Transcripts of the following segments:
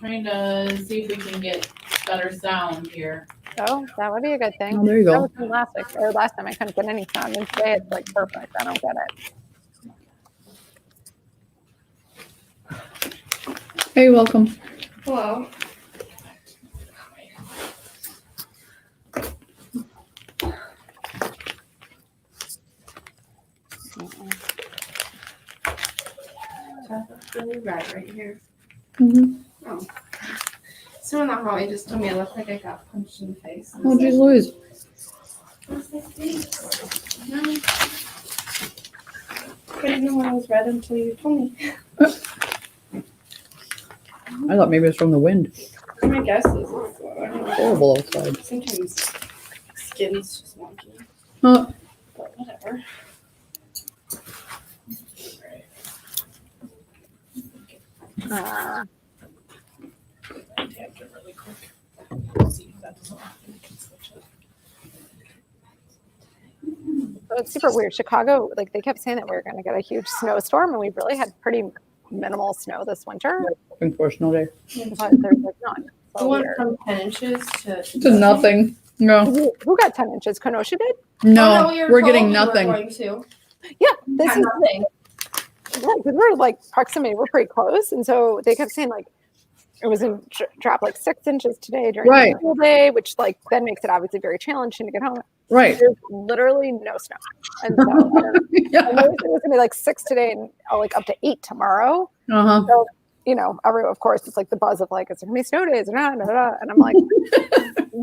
trying to see if we can get better sound here. Oh, that would be a good thing. Oh, there you That go. was from last week, or last time I couldn't get any sound, and today it's like perfect. I don't get it. Hey, welcome. Hello. That's really red right here. Mm-hmm. Oh. Someone in the hallway just told me I look like I got punched in the face. Oh, geez Louise. I was like, thanks. No. I didn't know I was red until you told me. I thought maybe it's from the wind. My guess is it's I don't know. Horrible outside. Sometimes skin's just wonky. Huh. But whatever. Really quick. See if that doesn't work. We can switch it. So it's super weird. Chicago, like they kept saying that we were going to get a huge snowstorm, and we really had pretty minimal snow this winter. Looking for a snow day. But there's like none. I So went weird. from 10 inches to To nothing. No. Who got 10 inches? Kenosha did? No, Oh, you were we're told getting you were nothing. going to. Yeah, this Got is nothing. right, because we're like proximity, we're pretty close, and so they kept saying like it was in drop like 6 inches today during Right. the school day, which like then makes it obviously very challenging to get home. Right. There's literally no snow, and so I don't know. I Yeah. know it was gonna be like 6 today and like up to 8 tomorrow. Uh-huh. So you know, of course, it's like the buzz of like, is there gonna be snow days or not? And I'm like,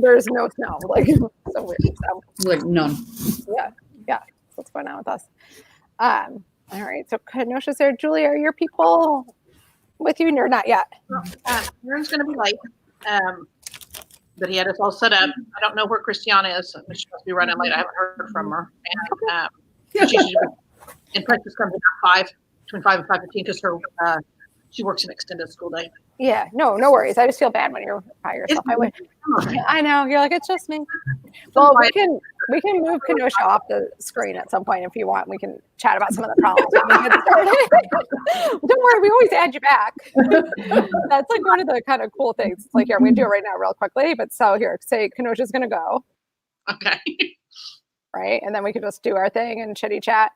there's no snow. Like, so weird. So, Like none. yeah, that's what's going on with us. All right, so Kenosha's there. Julie, are your people with you or not yet? Aaron's going to be late, but he had us all set up. I don't know where Christiana is. She must be running late. I haven't heard from her. And she should be in practice comes at 5, between 5 and 5:15 because her she works an extended school day. Yeah, no worries. I just feel bad when you're by yourself. I know. You're like, it's just me. Well, we can move Kenosha off the screen at some point if you want. We can chat about some of the problems when we get started. Don't worry, we always add you back. That's like one of the kind of cool things. It's like, here, we do it right now real quickly. But so here, say Kenosha's going to go. Okay. Right. And then we can just do our thing and chitty chat.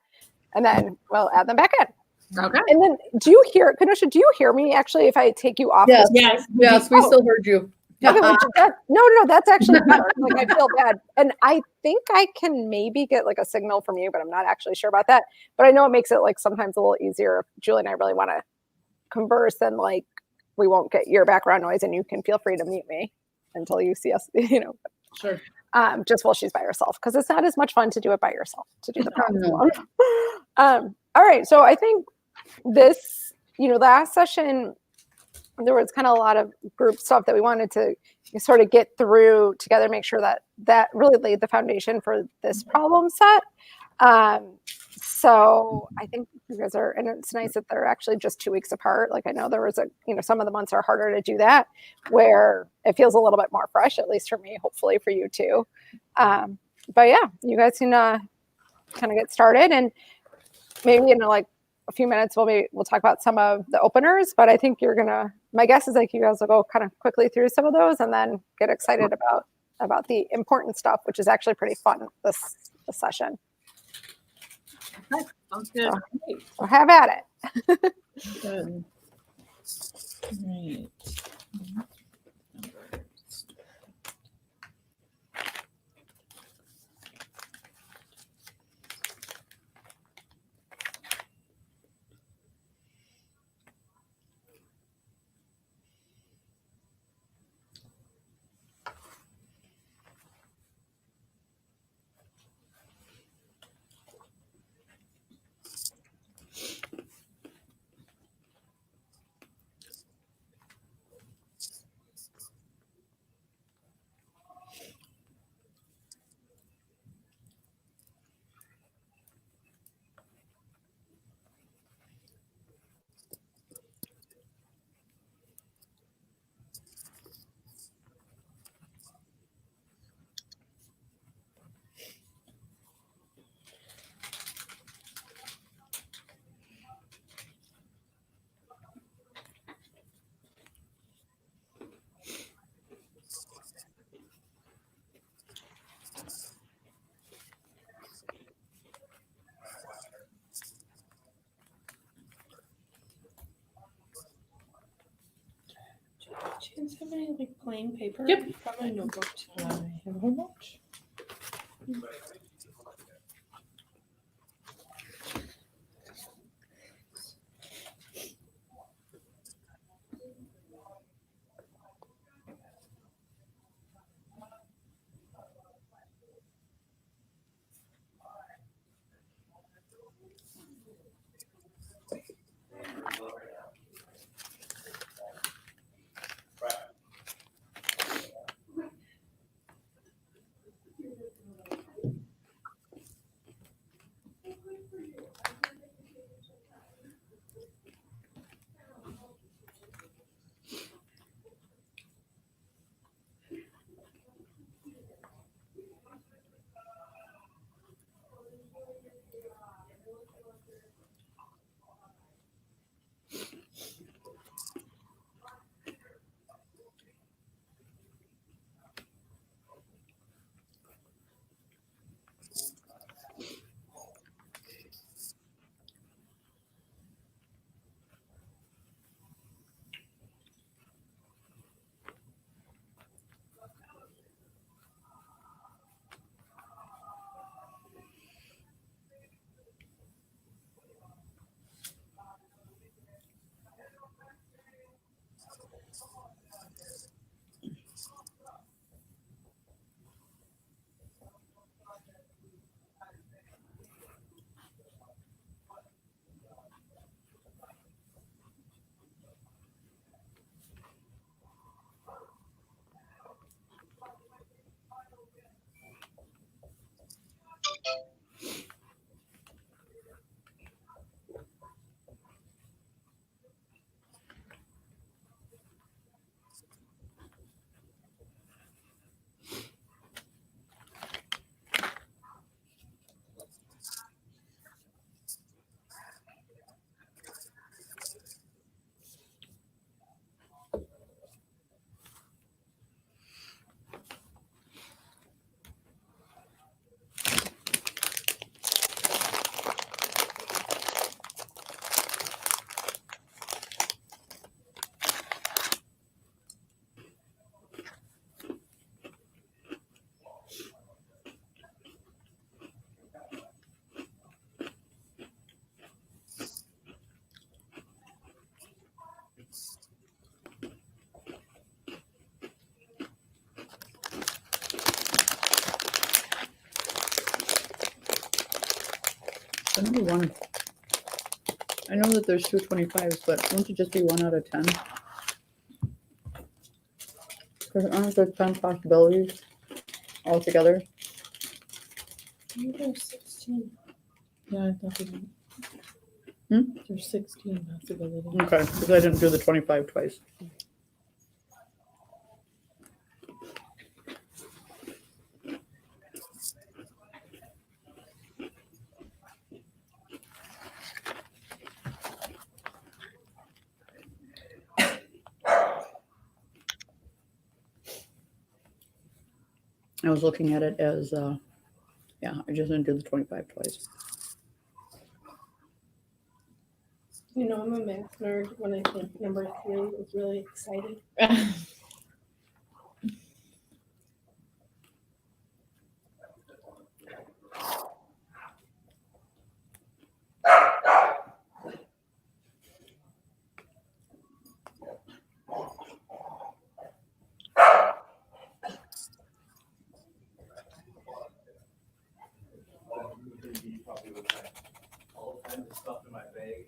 And then we'll add them back in. Okay. And then Kenosha, do you hear me actually if I take you off? Yes. the Yes. Yes, we still heard you. Okay, no, that's actually better. Like I feel bad, and I think I can maybe get like a signal from you, but I'm not actually sure about that. But I know it makes it like sometimes a little easier if Julie and I really want to converse, and like we won't get your background noise, and you can feel free to mute me until you see us. Sure. Just while she's by herself, because it's not as much fun to do it by yourself to do the problem No. alone. All right, so I think this, last session, there was kind of a lot of group stuff that we wanted to sort of get through together, make sure that really laid the foundation for this problem set. So I think you guys are, and it's nice that they're actually just 2 weeks apart. Like I know there was some of the months are harder to do that, where it feels a little bit more fresh, at least for me, hopefully for you too. But yeah, you guys can kind of get started, and maybe in like a few minutes we'll talk about some of the openers, but I think my guess is like you guys will go kind of quickly through some of those and then get excited about the important stuff, which is actually pretty fun this session. Okay. Sounds good. So have at it. Good. Right. Do you guys have any like plain paper? Yep. From a notebook. I have a whole bunch. I know one. I know that there's 225s, but won't it just be 1 out of 10? Because aren't there 10 possibilities altogether? There's 16. Yeah, I thought there's 16 possibilities. Okay, because I didn't do the 25 twice. I was looking at it as, yeah, I just didn't do the 25 twice. You know, I'm a math nerd when I think number 3 is really exciting. All kinds of stuff in my bag.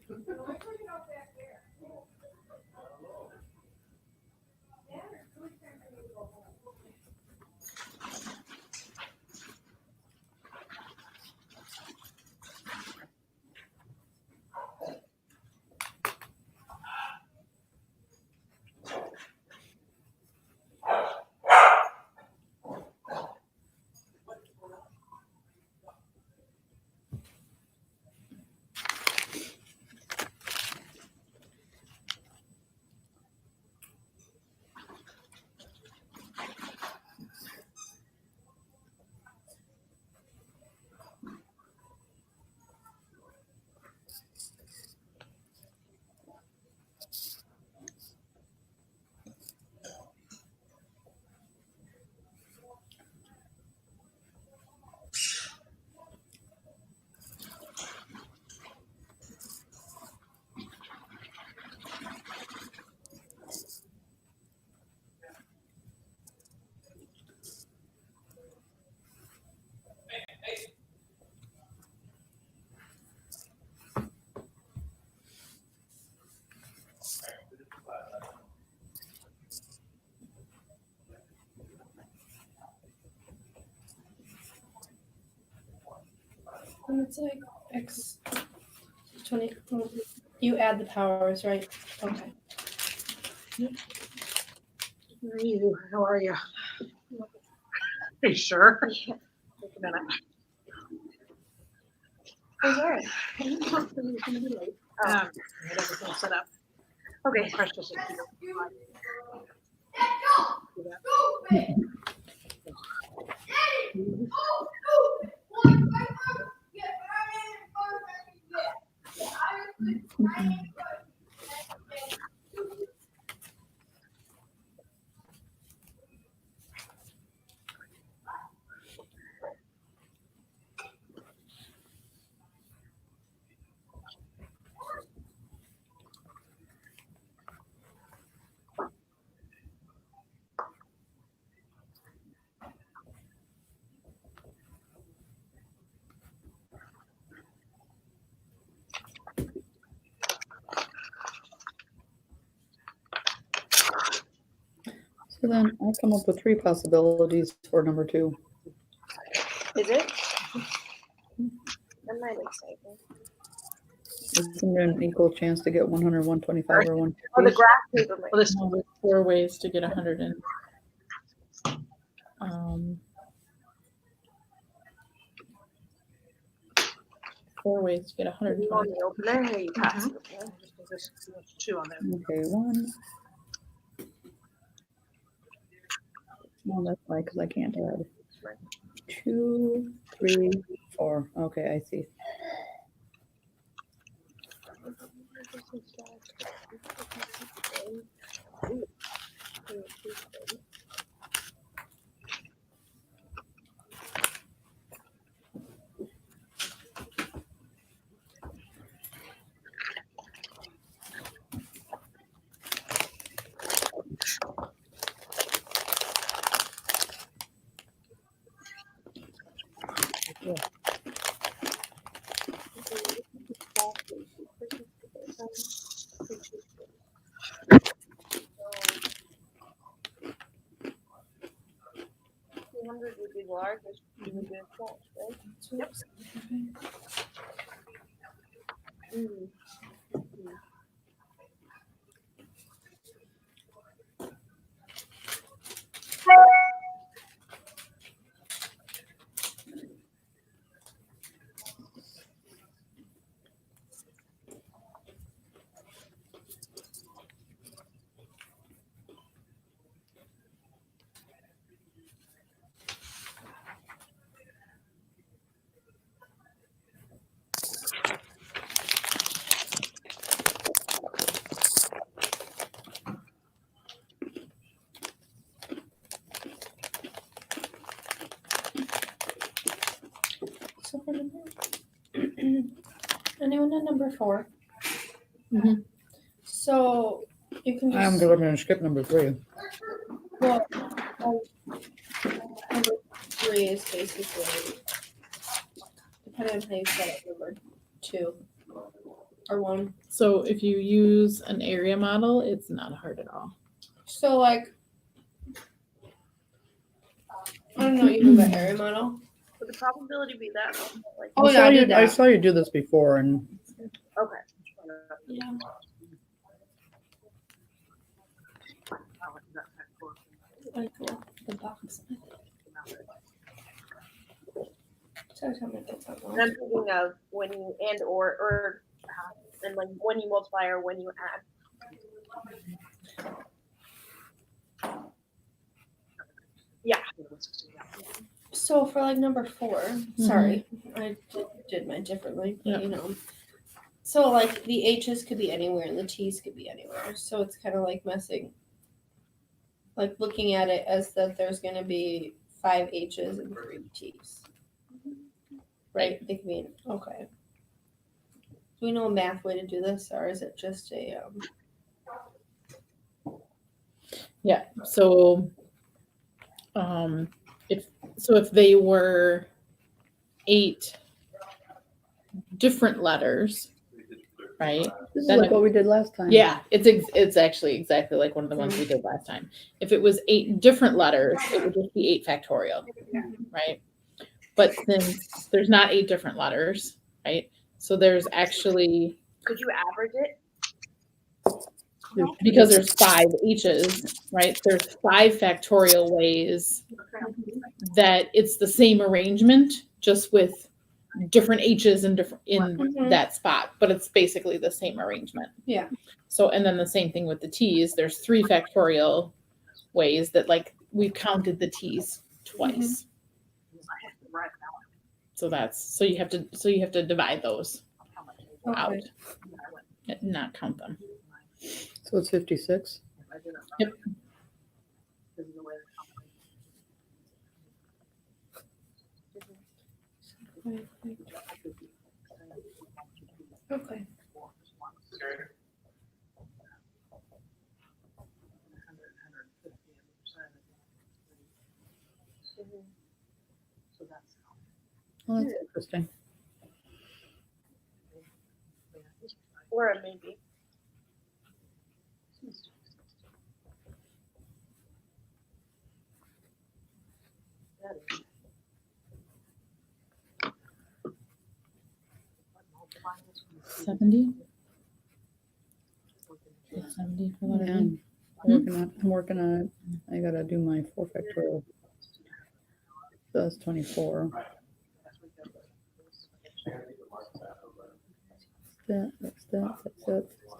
It's like X 20. You add the powers, right? Okay. Where are you? How are you? Are you sure? Take a minute. Oh, sorry. Get everything set up. Okay, precious. So then I come up with 3 possibilities for number 2. Is it? That might exciting. Isn't there an equal chance to get 100, 125, or Oh, the 150? graph paper might. Well, this Well, there's 4 ways to get 100 and 4 ways to get You want 120. the opener or you pass Mhm. the opener? there's 2 on there. Okay, 1. No, that's why, because I can't add. 2, 3, 4. Okay, I see. $200 would be the largest. You would do it twice, right? Yep. Mm. So for number, anyone at number 4? Mhm. So you can I'm just going to skip number 3. well, number 3 is basically depending on how you set it. Number 2 or 1. So if you use an area model, it's not hard at all. So like, I don't know. You move an area model. Would the probability be that? Like, Oh yeah, I did I that. saw you do this before, and okay. Yeah. Like the box. So tell me if that's not And I'm wrong. thinking of when you or and like when you multiply or when you add. Yeah. So for like number 4, sorry, I did mine differently. But, Yeah. you know, so like the H's could be anywhere and the T's could be anywhere. So it's kind of like messing, like looking at it as that there's going to be 5 H's and 3 T's. Right? They could be okay. Do we know a math way to do this, or is it just a? Yeah. So if they were 8 different letters, right? this is Then like what we did last time. Yeah, it's actually exactly like one of the ones we did last time. If it was 8 different letters, it would just be 8 factorial, right? But since there's not 8 different letters, right? So there's actually, Could you average it? because there's 5 H's, right? There's 5 factorial ways that it's the same arrangement, just with different H's in different Mhm. that spot, but it's basically the same arrangement. Yeah. So, and then the same thing with the T's. There's 3 factorial ways that, like, we've counted the T's twice. So you have to divide those out, Okay. and not count them. So it's 56. Yep. Okay. Oh, that's interesting. Or a maybe. $70. 70 for letter Yeah, B. I'm working on it. I gotta do my 4 factorial. So that's 24.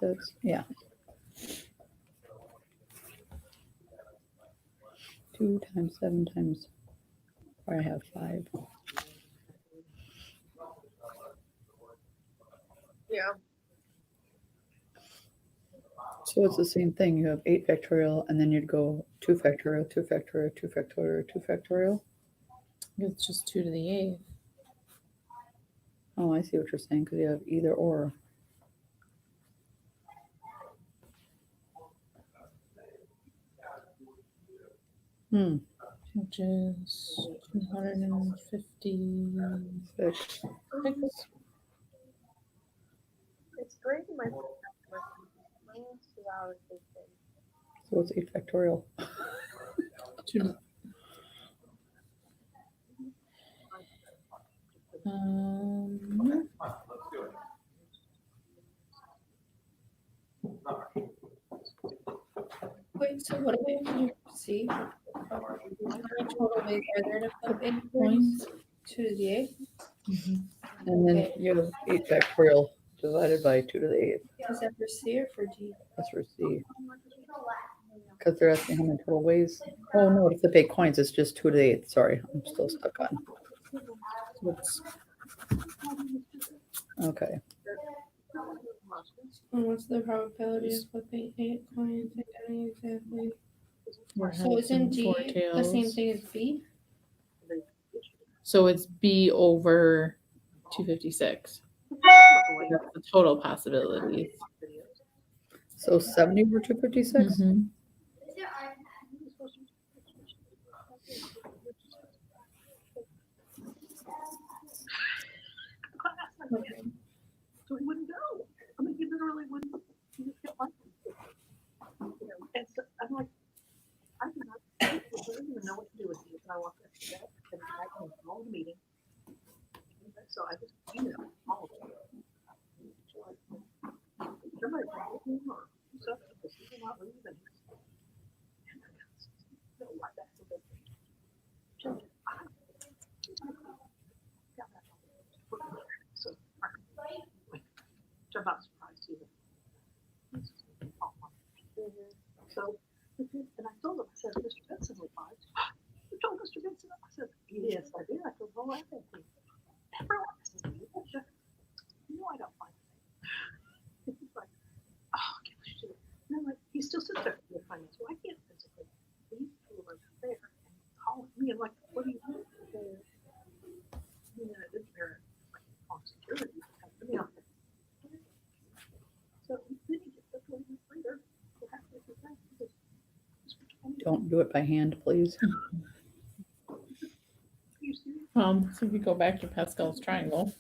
That's, yeah. 2 times 7 times, or I have 5. Yeah. So it's the same thing. You have 8 factorial, and then you'd go 2 factorial, 2 factorial, 2 factorial, 2 factorial. It's just 2 to the 8th. Oh, I see what you're saying, because you have either or. Which is 256. It's great in my minus 2 hours. So it's 8 factorial. Two. Um, Wait, so what do we have to do? See? How many total ways are there to flip 8 coins? points. 2 to the 8th? And then you have 8 factorial divided by 2 to the 8th. Is that for C or for D? That's for C. Because they're asking how many total ways. Oh, no, to flip 8 coins, it's just 2 to the 8th. Sorry, I'm still stuck on. Okay. And what's the probability of flipping 8 coins again exactly? Four So heads isn't and D four the same tails. thing as B? So it's B over 256. That's the total possibilities. So 70 over 256? Mhm. So he wouldn't go. I mean, he literally wouldn't. He just kept like, and so I'm like, I do not, I don't even know what to do with you. And I walked up to that, and I came from all the meeting. So I just emailed all of them. Somebody called me or something because he did not leave. And I got right back to the so I'm not surprised either. So, and I told him, I said, Mr. Benson replied, you told Mr. Benson? I said, yes, I did. I told him, I think everyone says, you know, I don't find it. He's like, oh, I can't do it. And I'm like, he still sits there for the finance. Well, I can't physically leave people right there and call me. I'm like, what do you do? And then I didn't hear it, like, on security. You know. So then he gets up 20 minutes later. Don't do it by hand, please. So if you go back to Pascal's triangle,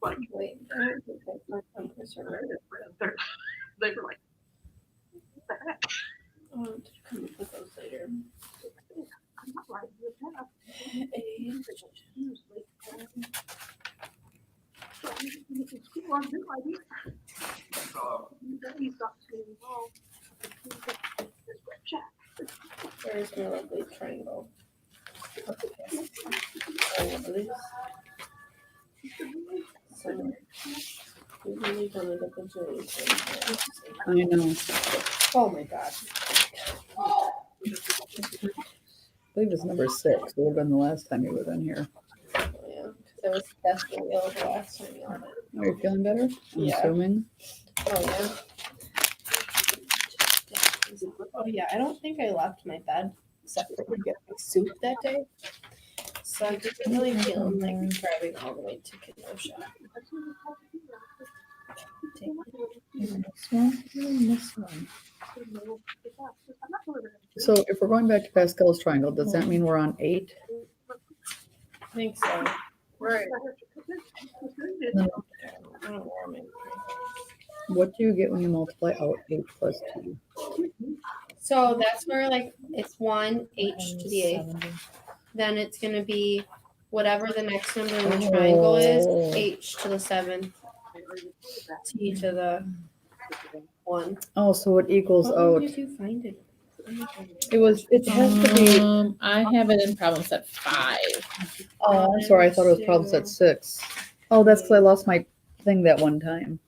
like, Wait, I don't think I put compass or they were like, what the heck? I'll have to come up with those later. I'm not right with that. People have no idea. He's got to involve this web chat. Where's my lovely triangle? Okay. Oh, please. So, we've only done it a bajillion times. I know. Oh my god. I believe it's number 6. Would have been the last time you were in here. Oh, yeah, because I was definitely ill the last time you had it. Are you feeling better? I'm Yeah. assuming. Oh yeah. Oh yeah, I don't think I left my bed except for to get my soup that day. So I'm just really feeling like driving all the way to Kenosha. This one, this one. So if we're going back to Pascal's triangle, does that mean we're on 8? I think so. Right. Then I don't know where my what do you get when you multiply out 8 plus 2? So that's where like it's 1 h to the 8th. Then it's gonna be whatever the next number in the triangle is, h to the 7th, t to the 1. Oh, so it equals How out. did you find it? It has to be. I have it in problem set 5. Oh, I'm sorry. I thought it was problem set 6. Oh, that's because I lost my thing that one time.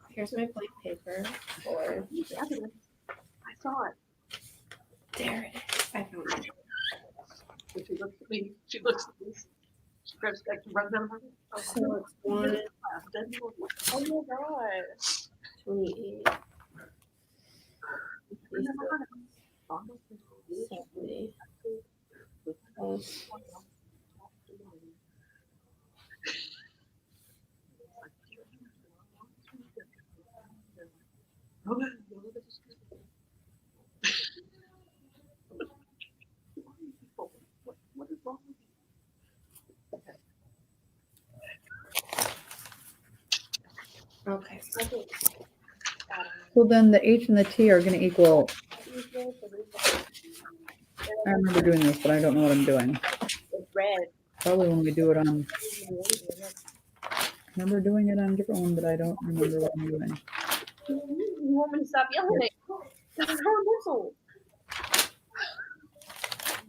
Here's my blank paper for I saw it. there it is. I found it. She looks at me. She looks at me. She grabs back to run them. So it's 1 Oh my god. 28. 70. Plus What is wrong with okay. So then the H and the T are going to equal. I remember doing this, but I don't know what I'm doing. It's red. Probably when we do it on. I remember doing it on a different one, but I don't remember what I'm doing. You want me to stop yelling? This is her whistle.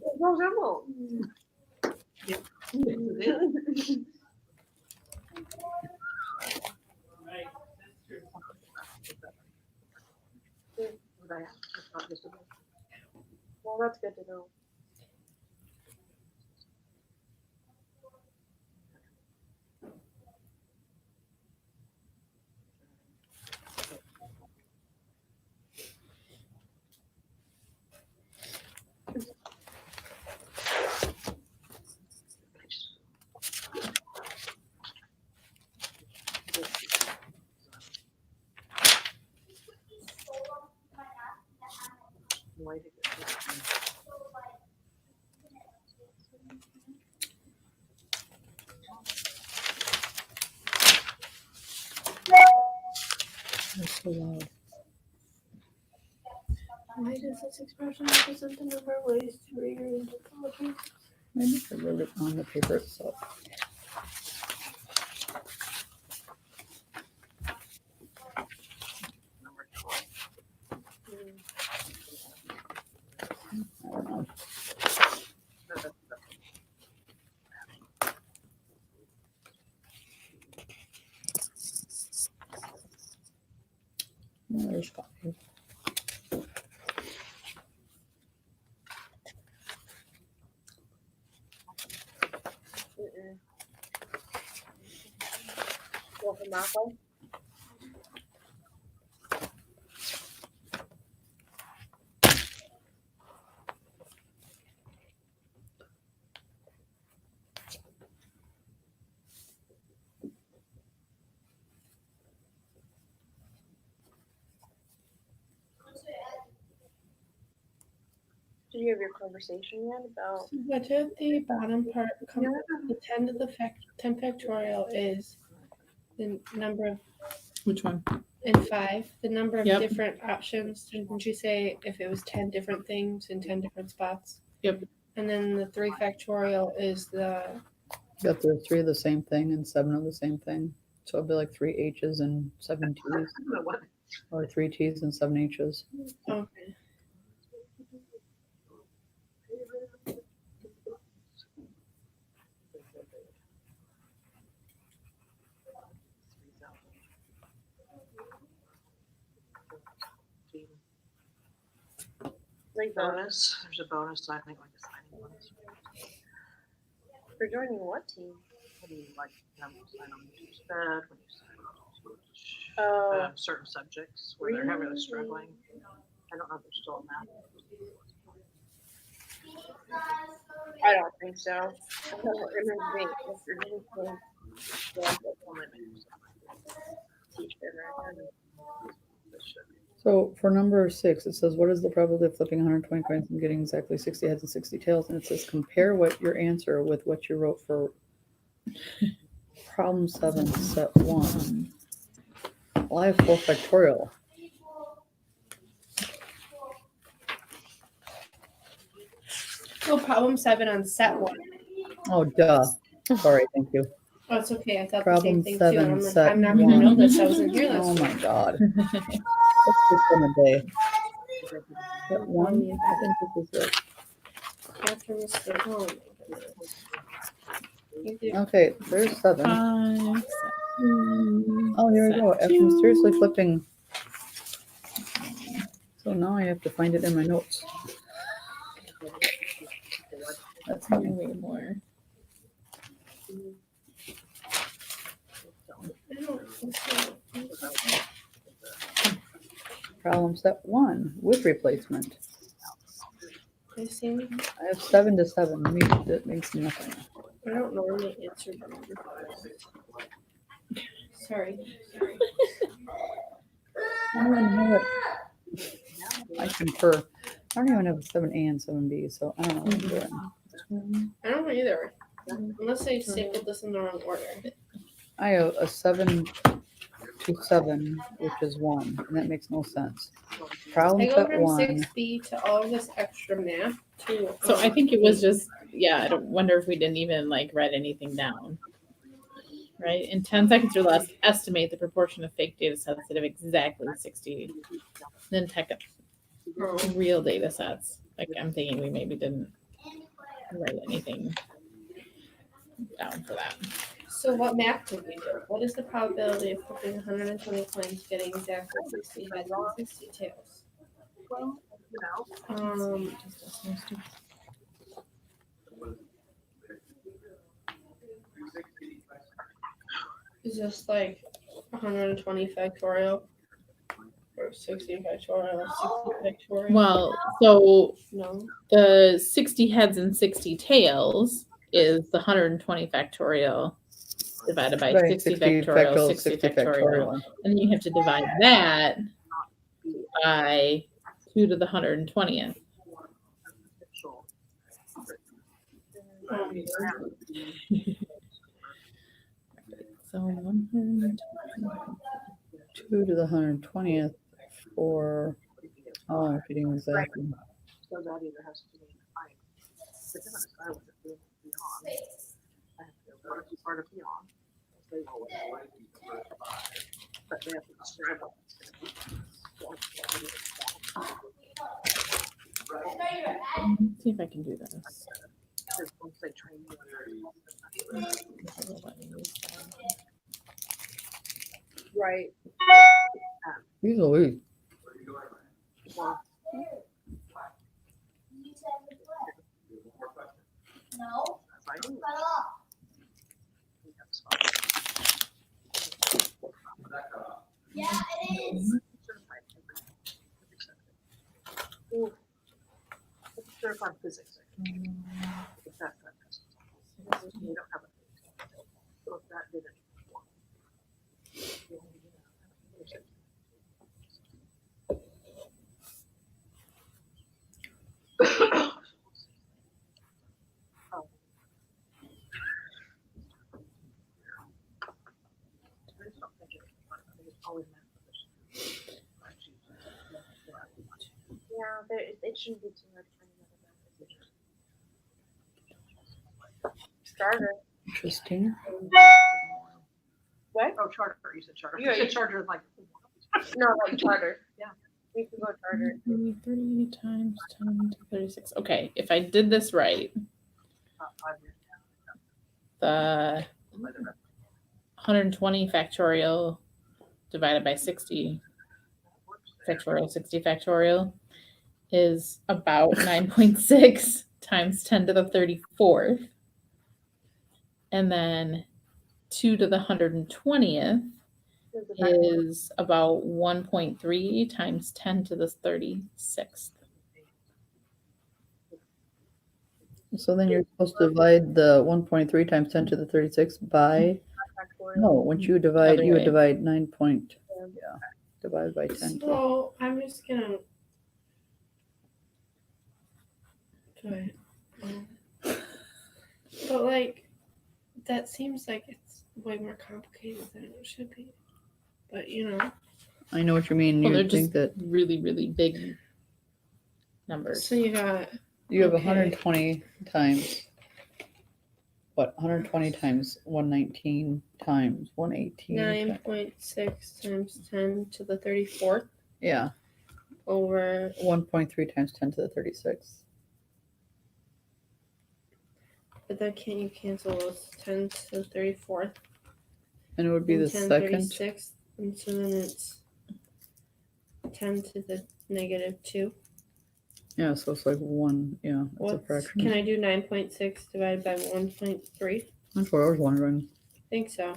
It's her whistle. Well, that's good to know. That's so loud. Why does this expression represent the number of ways to rearrange a poetry? Maybe I wrote it on the paper itself. I don't know. Oh, there's 5. Want the Malcolm? Did you have your conversation yet about? What did the bottom part come? The 10 to the 10 factorial is the number of Which one? in 5, the number of Yep. different options. Didn't you say if it was 10 different things in 10 different spots? Yep. And then the 3 factorial is the Got the 3 of the same thing and 7 of the same thing. So it'd be like 3 H's and 7 T's, I don't know what. or 3 T's and 7 H's. okay. Like Bonus. There's a bonus, so I think like a signing bonus. for joining what team? When you like sign on to SPED, when you sign on to Oh, certain subjects where they're really struggling. I don't know if they're still in that. I don't think so. I don't remember being teach better. So for number 6, it says, what is the probability of flipping 120 coins and getting exactly 60 heads and 60 tails? And it says, compare what your answer with what you wrote for problem 7, set 1. Well, I have 4 factorial. Oh, problem 7 on set 1. Oh, duh. Sorry, thank you. Oh, it's okay. I thought Problem the same thing 7, too. I'm, like, set I'm not going to 1. know this. I wasn't here Oh last my week. god. What's this in a day? Set 1? I think this is it. After Mr. Oh, my goodness. You did- Okay, there's 7. 5, 7. Oh, here we go. After 2. mysteriously flipping. So now I have to find it in my notes. That's fine. Way more. I don't think so. Problem set 1 with replacement. I see. I have 7 to 7. That makes nothing. I don't normally answer them. Sorry. I don't even have it. I concur. I don't even have a 7A and 7B, so I don't know what I'm doing. I don't either. Unless they stapled this in the wrong order. I have a 7 to 7, which is 1, and that makes no sense. Problem I go set from 1. 6B to all of this extra math to. So I think it was just, yeah, I don't wonder if we didn't even like write anything down. Right? In 10 seconds or less, estimate the proportion of fake data sets that have exactly 60. Then take up real data sets. Like I'm thinking we maybe didn't write anything down for that. So what math did we do? What is the probability of flipping 120 coins getting exactly 60 heads and 60 tails? Well, you know, Is this like 120 factorial? Or 60 factorial? 60 factorial? Well, so No. the 60 heads and 60 tails is the 120 factorial divided by 60 factorial, 60 factorial. And then you have to divide that by 2 to the 120th. So 120. 2 to the 120th for, oh, I'm getting exactly. so that either has to be defined. But then I was doing beyond. I have to go part of beyond. They will but they have to describe what it's going to be. See if I can do this. Because once they train you, Right. Easily. well, No. I do. Yeah, it is. Ooh. Certified physics. If that's that test. You don't have a. So if that didn't. always mathematician. Yeah, it shouldn't be too hard to find another mathematician. Starter. Interesting. What? Oh, charter. You said charter. Yeah, You said you- charter like. No, like charter. Yeah. You can go charter. 30 times 10 to 36. Okay, if I did this right, About 5 years the 120 factorial divided by 60 factorial, 60 factorial is about 9.6 times 10 to the 34th. And then 2 to the 120th is about 1.3 times 10 to the 36th. So then you're supposed to divide the 1.3 times 10 to the 36 by, no, once you divide, Other you would way. divide 9 point, yeah, divided by 10. So I'm just gonna. Go ahead. But like, that seems like it's way more complicated than it should be. But you know. I know what you mean. Well, You they're think just that really, really big numbers. So you got you have okay. 120 times, what, 120 times 119 times 118. 9.6 times 10 to the 34th Yeah, over 1.3 times 10 to the 36. but then can't you cancel those 10 to the 34th And it would be and the 10 second. 36th and so then it's 10 to the negative 2. Yeah, so it's like 1, yeah, it's a What fraction. can I do 9.6 divided by 1.3? That's what I was wondering. I think so.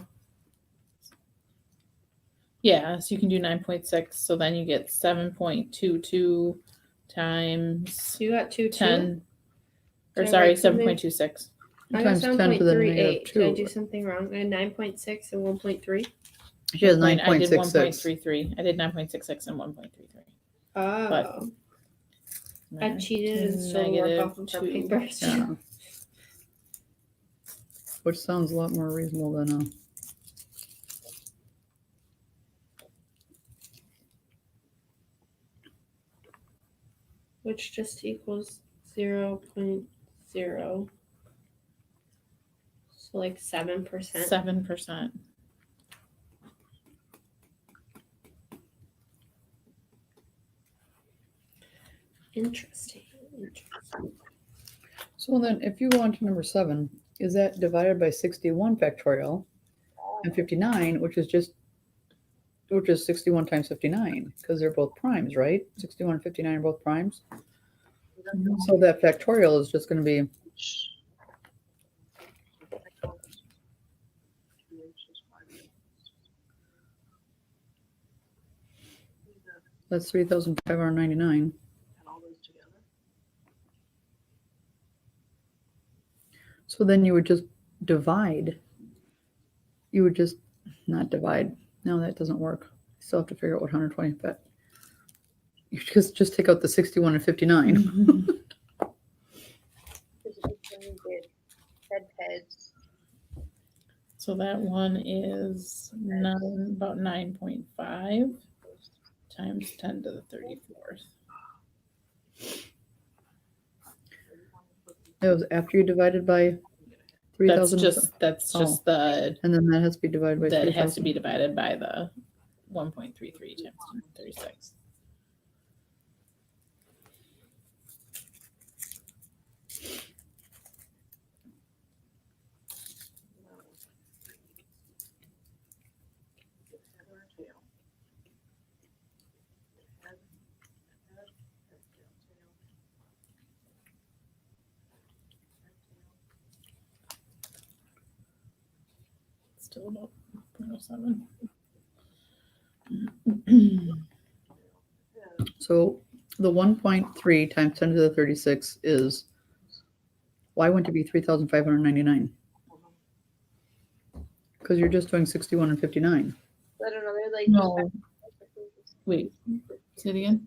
Yeah, so you can do 9.6. So then you get 7.22 times So you got 2 10, or Did I sorry, write something? 7.26. I got Times 10 to the negative 7.38. Did I 2. do something wrong? I had 9.6 and 1.3. She has I did 9.66. 1.33. I did 9.66 and 1.33. Oh. I cheated and stole work off of her -2. papers. Yeah. Which sounds a lot more reasonable than a. Which just equals 0.0. So like 7%. 7%. Interesting. So then if you go on to number 7, is that divided by 61 factorial and 59, which is 61 times 59, because they're both primes, right? 61 and 59 are both primes. So that factorial is just going to be that's 3,599. and all those together. So then you would just divide. You would just not divide. No, that doesn't work. You still have to figure out what 120, but you just take out the 61 and 59. Heads. So that one is about 9.5 times 10 to the 34th. That was after you divided by That's 3,000. just the And then that has to be divided by that 3,000. has to be divided by the 1.33 times 10 to 36. Still about 0.07. So the 1.3 times 10 to the 36 is, why wouldn't it be 3,599? Because you're just doing 61 and 59. I don't know. They're like No. Wait, say it again.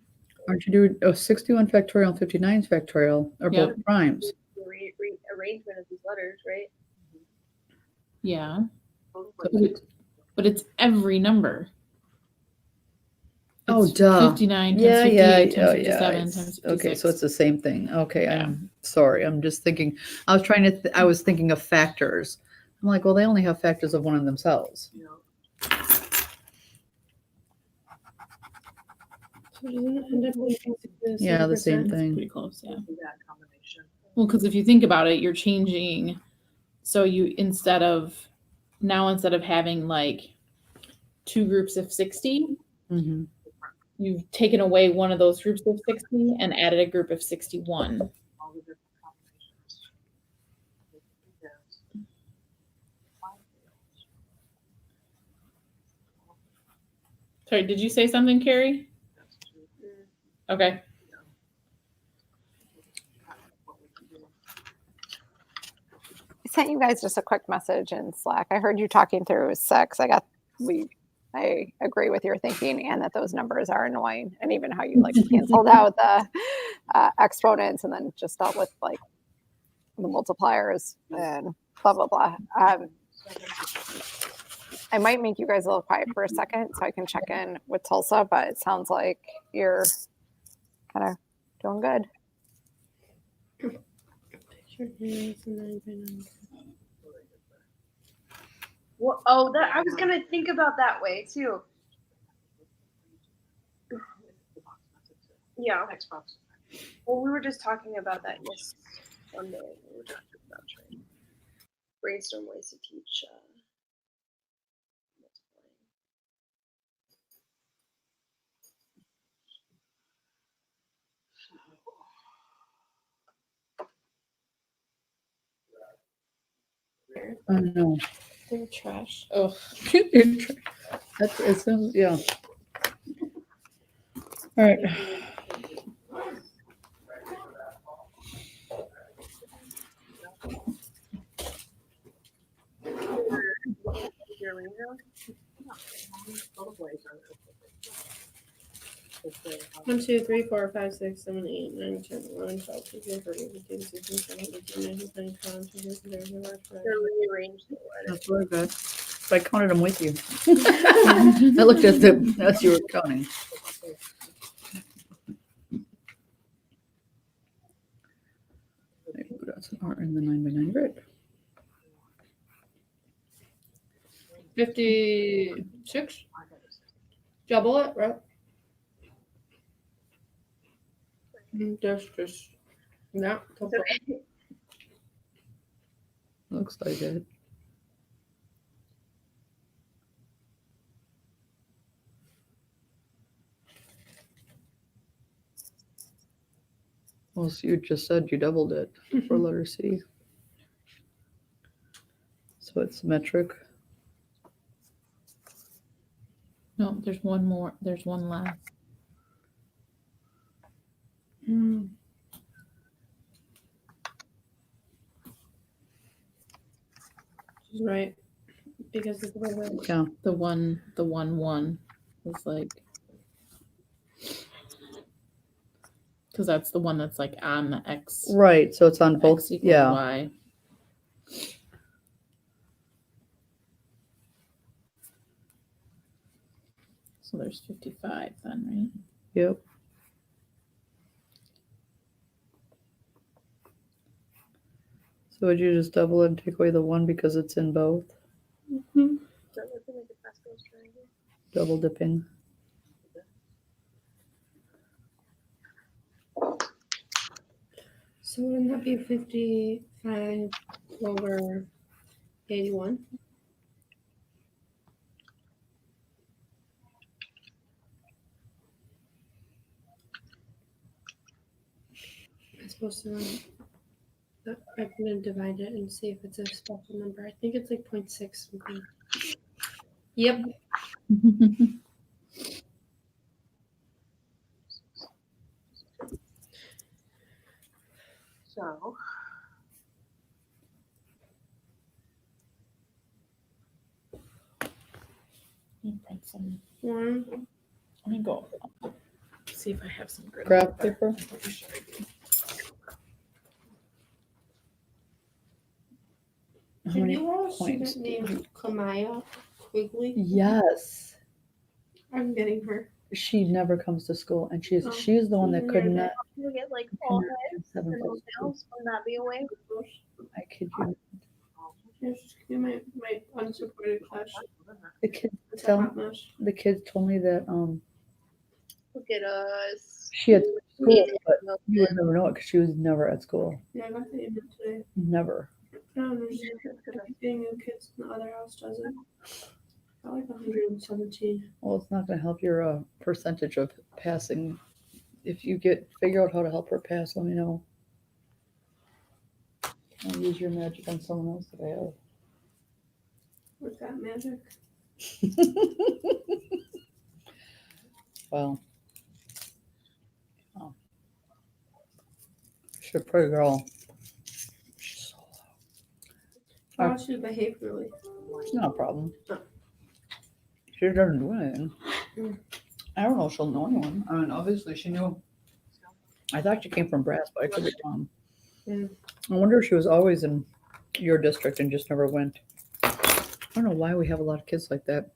Aren't you doing 61 factorial and 59 factorial are Yep. both primes? the arrangement of these letters, right? Yeah, but it's every number. Oh, It's duh. 59 times Yeah, 58 yeah, times oh, yeah. 57 it's- times Okay, so 56. it's the same thing. Okay, Yeah. I'm sorry. I'm just thinking, I was trying to, I was thinking of factors. I'm like, well, they only have factors of one in themselves. So doesn't it end up being basically the Yeah, the same 7%? thing. Pretty close, yeah. That combination. Well, because if you think about it, you're changing. So you instead of having like two groups of 60, Mhm. you've taken away one of those groups of 60 and added a group of 61. All the different combinations. Yes. Sorry, did you say something, Carrie? That's true. Okay. I sent you guys just a quick message in Slack. I heard you talking through 6. I agree with your thinking and that those numbers are annoying, and even how you like canceled out the exponents and then just dealt with like the multipliers and blah blah blah. I might make you guys a little quiet for a second so I can check in with Tulsa, but it sounds like you're kind of doing good. Picture here is a 9 by 9. Well, oh, that I was gonna think about that way too. Yeah. Xbox. Well, we were just talking about that Sunday. We were talking about trying to brainstorm ways to teach. Multiplying. I know. They're trash. Oh, That's, it sounds, yeah. All right. Your ringer? Both ways are. 1, 2, 3, 4, 5, 6, 7, 8, 9, 10, 11, 12, 13, 14, 15, 16, 17, 18, 19, 20, 21, 22, 23, 24, 25, 26, They're rearranged the letter. That's really good. So I counted them with you. I looked at them as you were counting. That's an R in the 9 by 9 grid. 56. Double it, right? Just yeah. Double it. Okay. Looks like it. Well, so you just said you doubled it for letter C. So it's symmetric. no, there's one more. There's one last. She's right. Because it's the way that Yeah. The one was like, because that's the one that's like on the X. Right. So it's on both. X equals Yeah. Y. So there's 55 then, right? Yep. So would you just double it and take away the 1 because it's in both? Don't look like a Pascal's triangle. Double dipping. So wouldn't that be 55 over 81? I'm supposed to I'm gonna divide it and see if it's a special number. I think it's like 0.6 something. Yep. So. Print some. One. Let me go. See if I have some grid. Graph paper. I'm pretty sure I do. How Did many you all see points that do you named Kamaya Quigley? Yes. I'm getting her. She never comes to school, and she's Oh. she's the one that could not. You get like all cannot heads have and 7 all nails from not being away. I kid you. Here's just give me my unsupported class. The kids It's a tell hot mess. the kids told me that Look at us. she had school, Yeah. but you would never know it because she was never at school. Yeah, I got the email today. Never. No, there's getting new kids in the other house does it. Got like 117. Well, it's not going to help your percentage of passing. If you figure out how to help her pass, let me know. I'll use your magic on someone else that I have. What's that magic? Well, oh. She's a pretty girl. She's so How does she behave really? It's not a problem. Oh. She doesn't do anything. Mm. I don't know if she'll know anyone. I mean, obviously she knew. I thought she came from Brass, but I could be wrong. Mm. I wonder if she was always in your district and just never went. I don't know why we have a lot of kids like that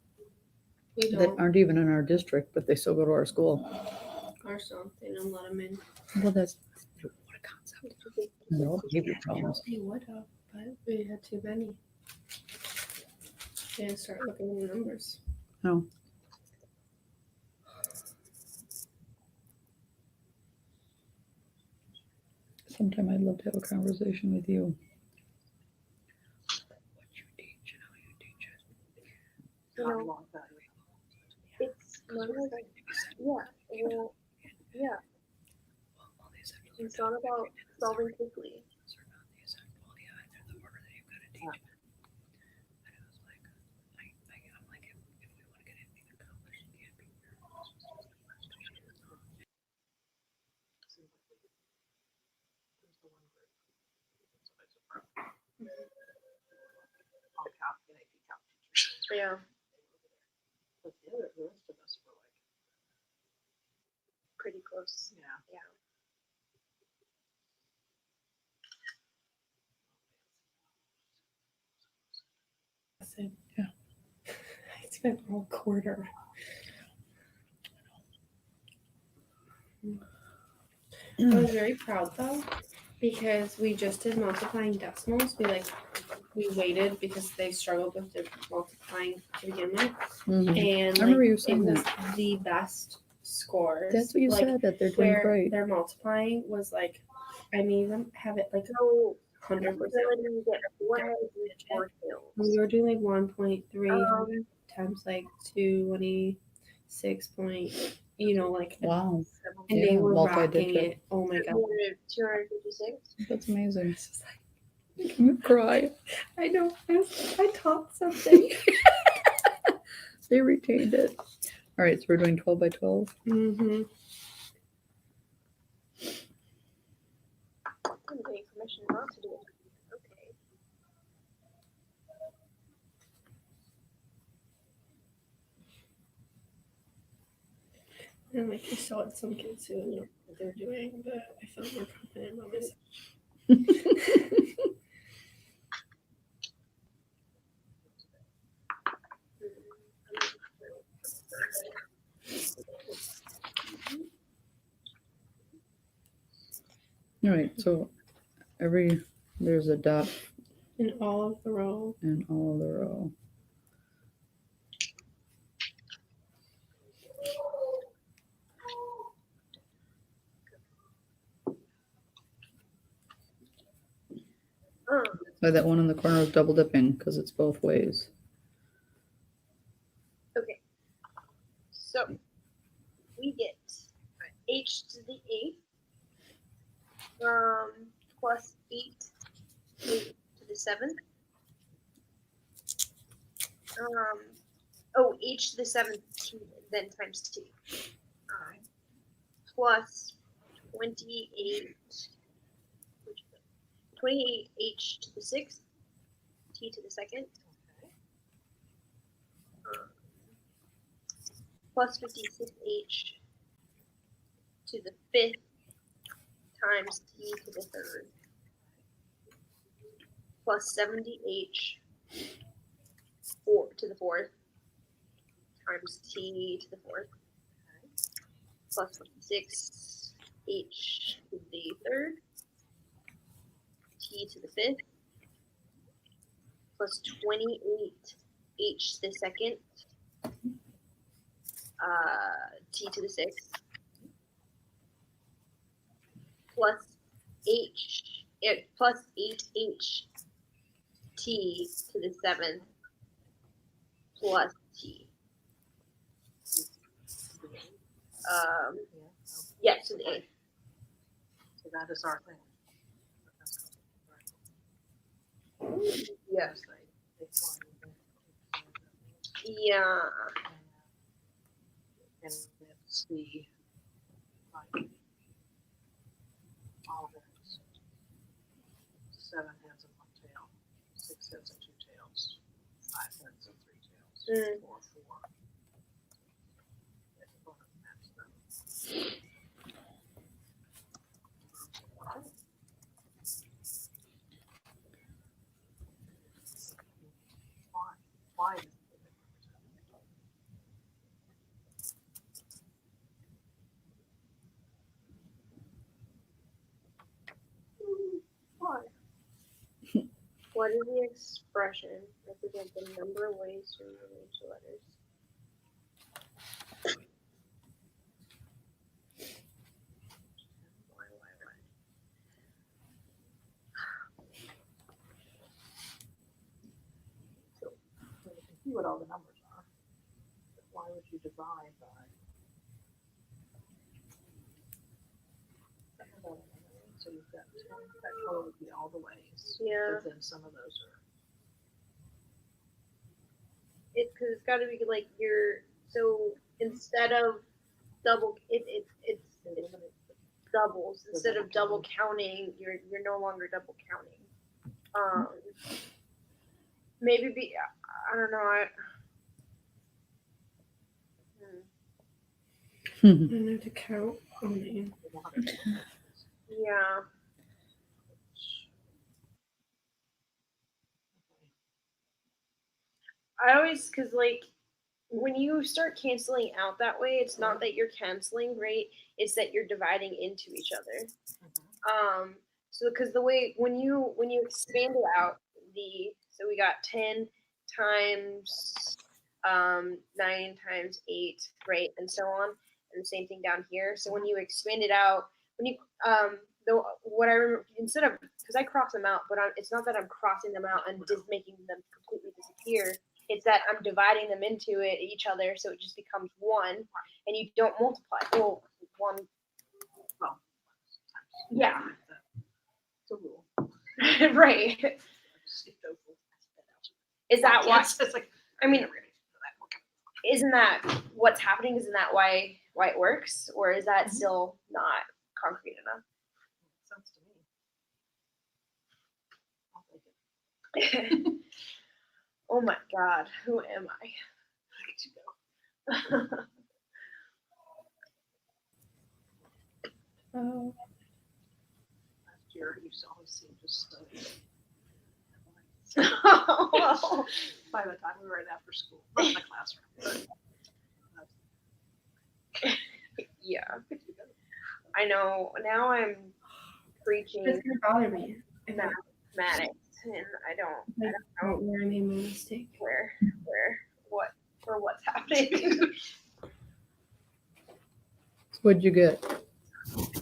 We that don't. aren't even in our district, but they still go to our school. Ours don't. They don't let them in. Well, that's what a concept. No behavior problems. They would have, but we had too many. They didn't start looking at the numbers. No. Sometime I'd love to have a conversation with you. What you teach and how you teach it. You know, it's not like, yeah, well, yeah. It's not about solving quickly. Yeah. Pretty close. Yeah. Yeah. I spent a whole quarter. I was very proud though, because we just did multiplying decimals. We waited because they struggled with their multiplying to begin with, Mhm. and I remember you it saying was that. the best scores. That's what you said, that they're doing where great. their multiplying was like, I made them have it like So 100%. ability to get 4 heads and 4 tails. We were doing like 1.3 Um, times like 26 point, like, Wow. and Yeah, they were rocking multi-digit. it. Oh my god. 256. That's amazing. It's just like, Making me cry. I know. I taught something. They retained it. All right, so we're doing 12 by 12. Mm-hmm. I'm getting permission not to do it. Okay. And like I saw it, some kids who didn't know what they're doing, but I felt more confident about myself. All right, so there's a dot In all of the row. in all of the row. So that one in the corner is double dipping because it's both ways. Okay. So we get h to the 8th plus 8 to the 7th. H to the 7th then times 2. Plus 28 h to the 6th, t to the 2nd, plus 56h to the 5th times t to the 3rd, plus 70h to the 4th times t to the 4th, plus 6 h to the third, t to the fifth, plus 28 h to the second, t to the sixth, plus plus 8h t to the seventh, plus t. Yeah, to the eighth. So that is our thing. Yes. They fly Yeah. and it's the like, all of it. 7 heads and 1 tail, 6 heads and 2 tails, 5 heads and 3 tails, 4, 4. Why is it Why? What is the expression represent the number of ways to rearrange the letters? Why? so you can see what all the numbers are, but why would you divide by? So you've got 10, that total would be all the ways. Yeah. But then some of those are. Because it's got to be like so instead of double, it's doubles. Instead of double counting, you're no longer double counting. Maybe I don't know. I don't have to count. Oh, man. Yeah. I always, because like when you start canceling out that way, it's not that you're canceling, right? It's that you're dividing into each other. So because the way when you expand it out, so we got 10 times 9 times 8, right, and so on, and the same thing down here. So when you expand it out, when you what I remember, instead of, because I cross them out, but it's not that I'm crossing them out and just making them completely disappear. It's that I'm dividing them into each other, so it just becomes 1, and you don't multiply. Well, 1. Well, Yeah. It's a rule. Right. Is that why? It's like, I mean, isn't that what's happening? Isn't that why it works, or is that still not concrete enough? Sounds to me. I'll take it. Oh my God, who am I? Look at you go. Oh. Last year, you always seemed just so. Well, By the time we were in after school, not in the classroom. yeah, I know. Now I'm preaching It's gonna bother me. mathematics, and I don't know Where I made my mistake. what's happening. What'd you get?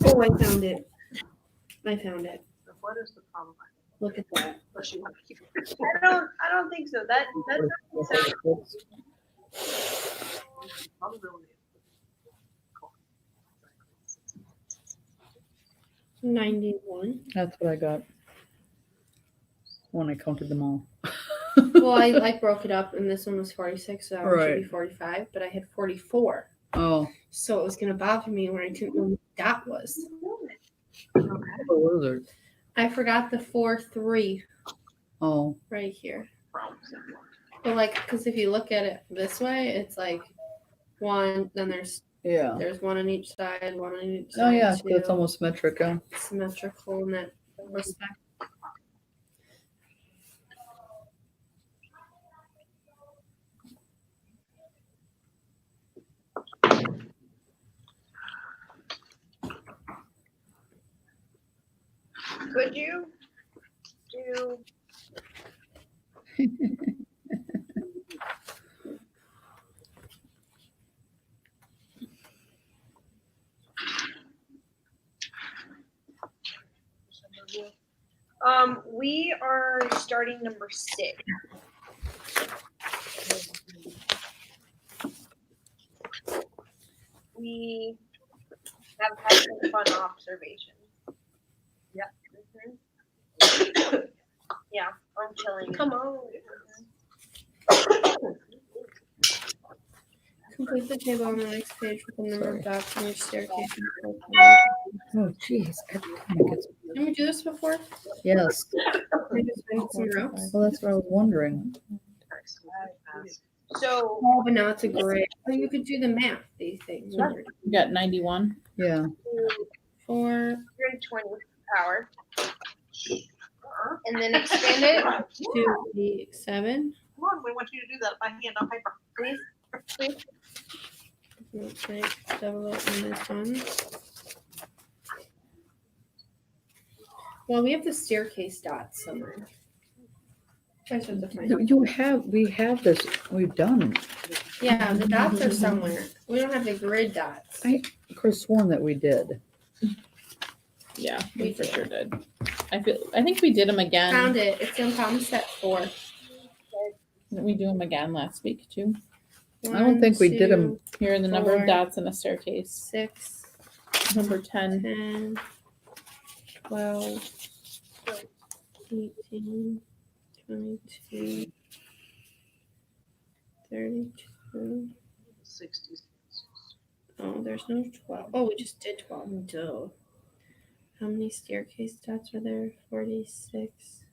Oh, I found it. So what is the problem? Look at that. Unless you want to keep it. I don't think so. That doesn't sound. Probability. 91. That's what I got when I counted them all. Well, I broke it up, and this one was 46, so that one should be Right. 45, but I had 44. Oh, So it was going to bother me when I didn't know what that was. what was it? I forgot the 4-3 Oh, right here. But like, because if you look at it this way, it's like 1, then there's yeah. 1 on each side, 1 on each side. Oh, yeah. 2. That's almost metric. Huh? Symmetrical in that respect. would you do? We are starting number 6. We have had some fun observations. Yeah. Yeah, I'm chilling. Come on. Complete the table on the next page with the number of dots on each staircase. Oh, jeez. Every time it gets. Didn't we do this before? Yes. We just made some notes. Well, that's what I was wondering. So Oh, but now it's a grid. Oh, you could do the math, these things. We got 91. Yeah. 4. 120 power. And then expand it. 2, 8, 7. Come on, we want you to do that by hand on paper. Please. Okay, double it in this one. Well, we have the staircase dots somewhere. I just have to find it. We have this, we've done. Yeah, the dots are somewhere. We don't have the grid dots. I could have sworn that we did. Yeah, we for sure did. I think we did them again. Found it. It's in problem set 4. Didn't we do them again last week too? I don't think we did 'em. Here are the number of 4, dots in a staircase. 6, Number 10. 10, 12, 18, 22, 32. 60s. Oh, there's no 12. Oh, we just did 12. Duh. How many staircase dots are there? 46.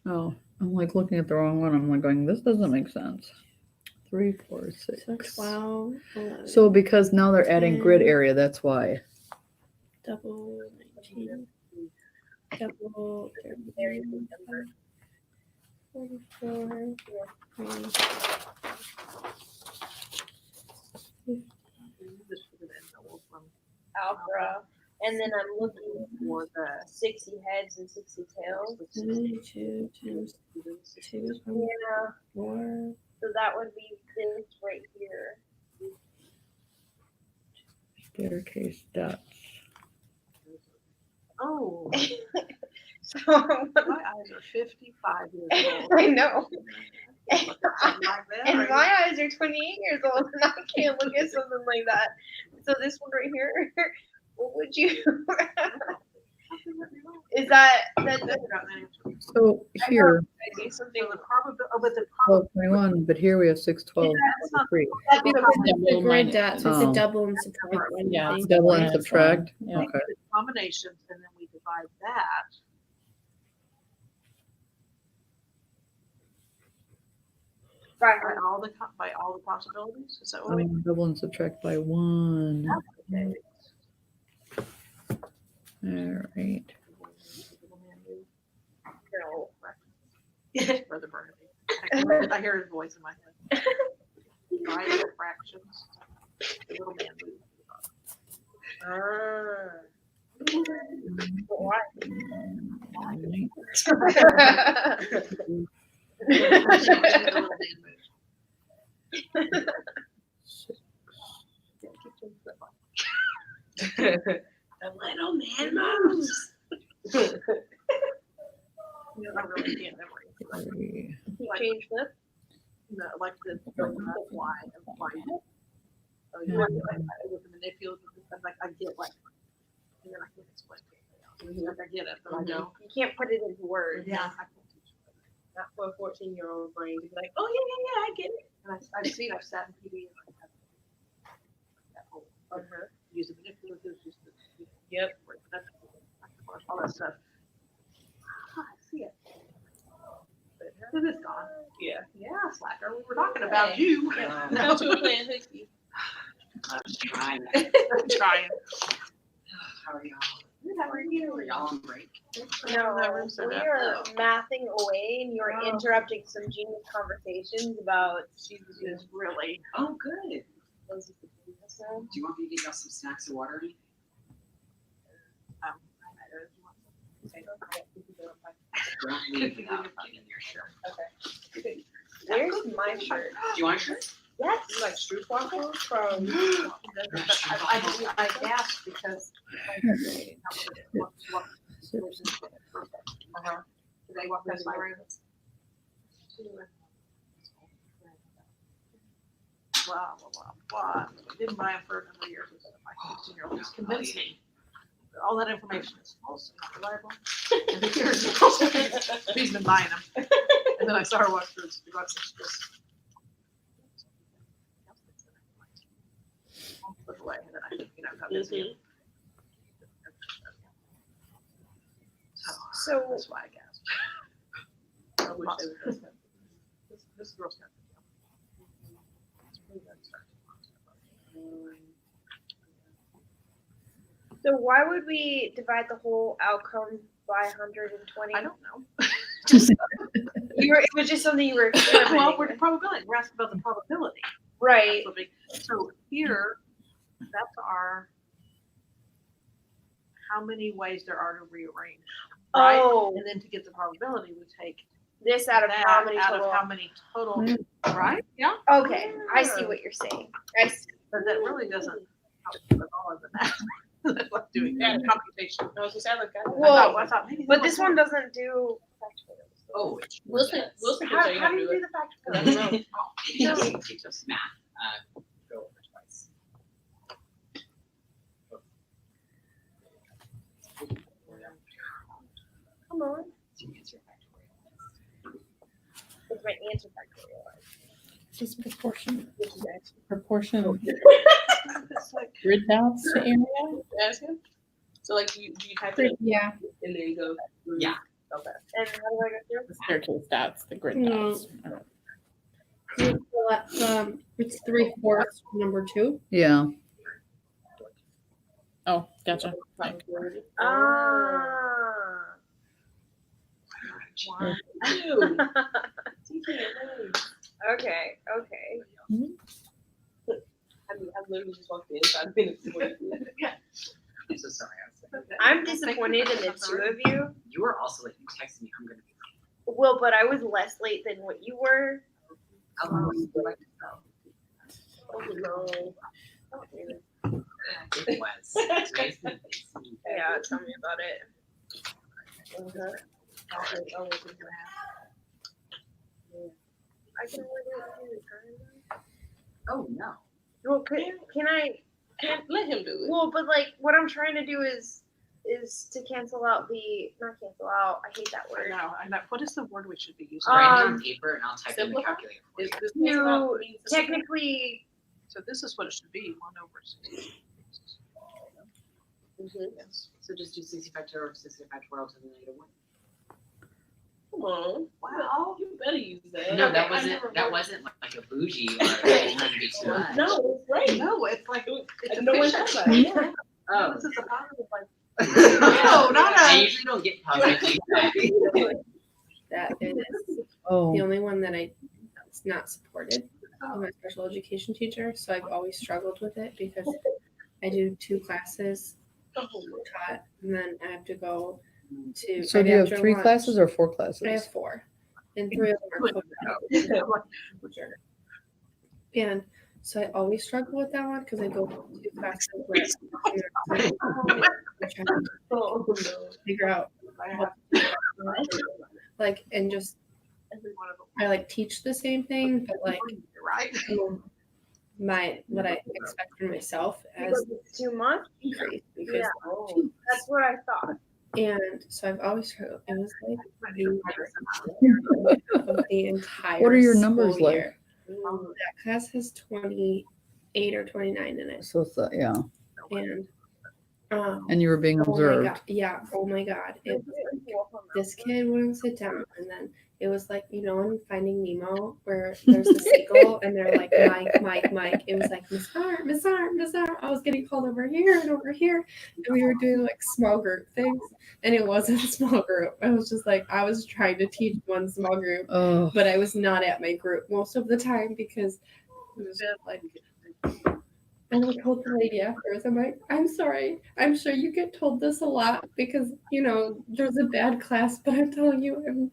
Oh, I'm like looking at the wrong one. I'm like going, this doesn't make sense. 3, 4, 6. So 12, 11. So because now they're adding grid 10. area, that's why. Double 19. Double 30. 44. Alpha. And then I'm looking for the 60 heads and 60 tails. 72 times 2. Yeah. 4. So that would be this right here. Staircase dots. Oh, So my eyes are 55 years old. I know. Like that, And right? my eyes are 28 years old, and I can't look at something like that. So this one right here, what would you? Is that So here, I do something? So the probability, oh, but the 1221, but here we have 612, That's not- 3. That'd be Because the it's the grid dots, it's Oh. a double and subtract. Yeah, it's Double and minus subtract? one. Yeah. Okay. the combinations, and then we divide that. Right. By all the possibilities. Is that what we? Double and subtract by 1. Okay. All right. No. Brother Burnaby. I hear his voice in my head. Right, fractions. The little man The little man moves. I really can't remember. 3. Change flip. No, like the why and why. So you Yeah. with the manipulative, like I get like, and then I can explain it. Like I get it, but I don't. You can't put it into words. Yeah, I can't teach it. Not for a 14-year-old brain to be like, Oh yeah, I get it. And I've seen, I've sat in PD and I have that whole use the manipulative, use the Yep. all that stuff. I see it. But it is gone. Yeah. Yeah, slacker. We were talking about you. Yeah. No. You were playing hooky. I'm trying. I'm trying. How are y'all? How are you? Are y'all on break? No, Never said we that. are mathing away, and you're Oh. interrupting some genius conversations about. She is really. Oh, good. Those are the business ones. Do you want me to get y'all some snacks or water? I Don't leave without finding your shirt. Where's my shirt? Do you want a shirt? Yes. Like Stroopwafel from. I gasped because. They walk past my room. Wow. Didn't buy them for a number of years. My 16-year-old just convinced me. that all that information is false and not reliable. And the years he's been buying them. And then I saw her walk through the box and she just look away. And then I got busy. So that's why I gasped. I wish I was this girl's got So why would we divide the whole outcome by 120? I don't know. Just It was just something you were well, experimenting we're with. probability. We're asking about the probability. Right. So here, that's our how many ways there are to rearrange. Right? Oh, And then to get the probability, we take this out of that how many out total? of how many total, right? Yeah. Okay, I see what you're saying. I see. But that really doesn't help at all than that. That's like doing that computation. No, it's just I Well, I thought maybe but that this was- one doesn't do factorials. Oh, Wilson How do you do the I don't factorials? know. no. Teach us math. Go over twice. Come on. So you answer factorial. It's my answer factorial. Just proportion. Which is actually Proportion It's like grid dots to area. ask him. So like do you type it Yeah. and then you go. Yeah. Okay. And how do I go through? The staircase dots, the grid No. dots. It's 3/4 number 2. Yeah. Oh, gotcha. Ah. One, okay. Okay. I literally just walked in 5 minutes away. Yeah. I'm so sorry. I'm disappointed in the two of you. You were also like, you texted me, I'm going to be late. Well, but I was less late than what you were. How long was it like to go? Oh no. It was. Today's been busy. Yeah, tell me about it. I can only do it any time. Oh, no. Well, can I? Let him do it. Well, but like what I'm trying to do is to cancel out not cancel out. I hate that word. I know. What is the word we should be using? Write it on paper and I'll type in the simplify? calculator for Is you. this You means technically. so this is what it should be, 1/60. Yes. So just do 60 factorial or 60 factorial to the -1. Come on. Wow. You better use that. No, Okay, that I wasn't never that wrote- wasn't like a bougie or like trying to be too much. No, it's right. No, it's like it's No one efficient. said that. Yeah. Oh. This is a positive like no, not I a- usually don't get positive feedback. That is Oh. the only one that it's not supported. I'm a special education teacher, so I've always struggled with it because I do 2 classes taught, and then I have to go to. So right do you have after 3 lunch. classes or 4 classes? I have 4, and 3 of them are co-ed. And so I always struggle with that one because I go to 2 classes where I'm trying to figure out what like and just every one of them. I like teach the same thing, but like Right. what I expect from myself as Because it's too much. increase because Yeah, that's what I thought. and so I've always struggled. It was like the hardest of the entire. What are your numbers school like? year. That class has 28 or 29 in it, So it's yeah. and And you were being oh my observed. god, yeah, oh my god, it was like, this kid wouldn't sit down, and then it was like in Finding Nemo where there's the seagull and they're like Mike. It was like Miss Art. I was getting called over here and over here, and we were doing like small group things, and it wasn't a small group. I was just like I was trying to teach one small group, Oh. but I was not at my group most of the time because it was just like And I told the lady afterwards, I'm like, I'm sorry. I'm sure you get told this a lot because, there's a bad class, but I'm telling you,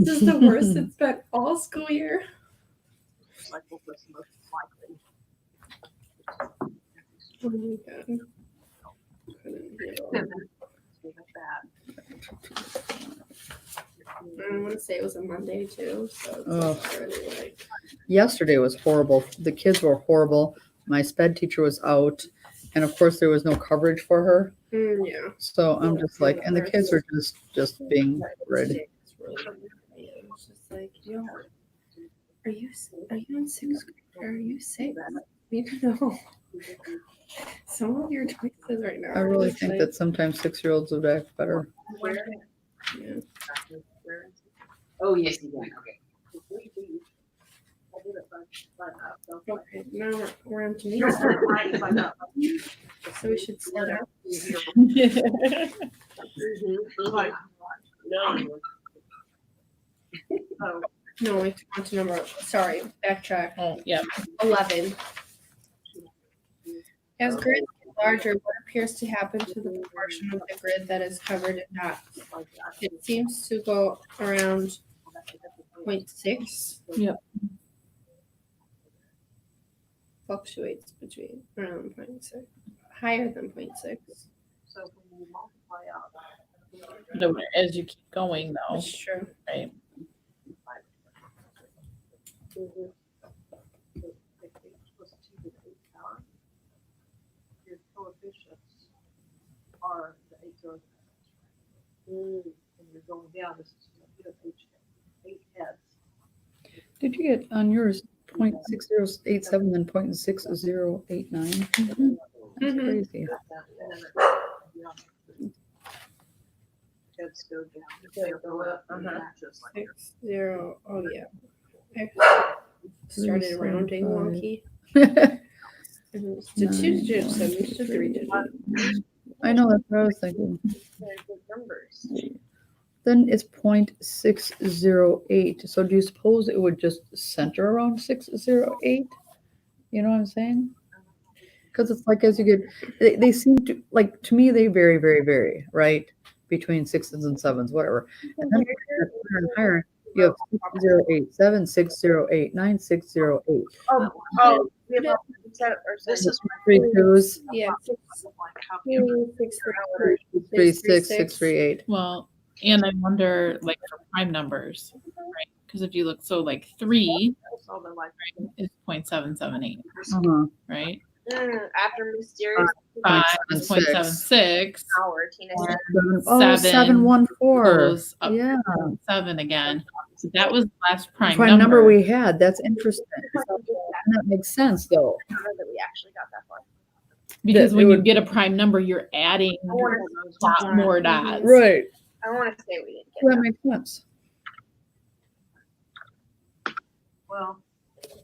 this is the worst it's been all school year. Like what was most likely. Oh my God. Couldn't handle it. I want to say it was a Monday too, so it's already like. Yesterday was horrible. The kids were horrible. My sped teacher was out, and of course there was no coverage for her. Yeah. So I'm just like, and the kids were just being ready. It's really it's just like, yo, are you in sixth grade? Are you sick? I need to know some of your choices right now. I really think that sometimes 6-year-olds would act better. Yeah. Oh, yes, he did. Okay. Okay, now we're on to me. So we should slow down. No, we want to number. Sorry, backtrack. Oh, yeah. 11. As grids get larger, what appears to happen to the portion of the grid that is covered in dots? It seems to go around 0.6. Yep. Fluctuates between around 0.6, higher than 0.6. So when you multiply out. As you keep going, though, That's true. right? Your coefficients are the 8 and you're going down. This is going to get 8 heads. Did you get on yours 0.6087 and 0.6089? That's crazy. Heads go down. They go up. Just like 6-0. Oh yeah. I started rounding 375. wonky. It's to 2 digits, so it's to 3 digits. I know, that's what I was thinking. They're good numbers. Then it's 0.608. So do you suppose it would just center around 608? You know what I'm saying? Because it's like as you get, they seem to, like, to me, they vary, very, very, right? Between 6s and 7s, whatever. And then higher and higher, you have 6087, 6089, 608. Oh, we have this is 3 2s, Yeah. like how can 636, 638. Well, and I wonder, like, for prime numbers, right? Because if you look, so like 3 is 0.778, right? After mysterious 5 is 0.76. hour, Tina said. Oh, 7 714. goes up Yeah. to 7 again. So that was the last prime Prime number number. we had. That's interesting. That makes sense, though. I don't know that we actually got that far. Because that when it you would- get a prime number, you're adding more dots. Right. I want to say we didn't get That that. makes sense. well, that's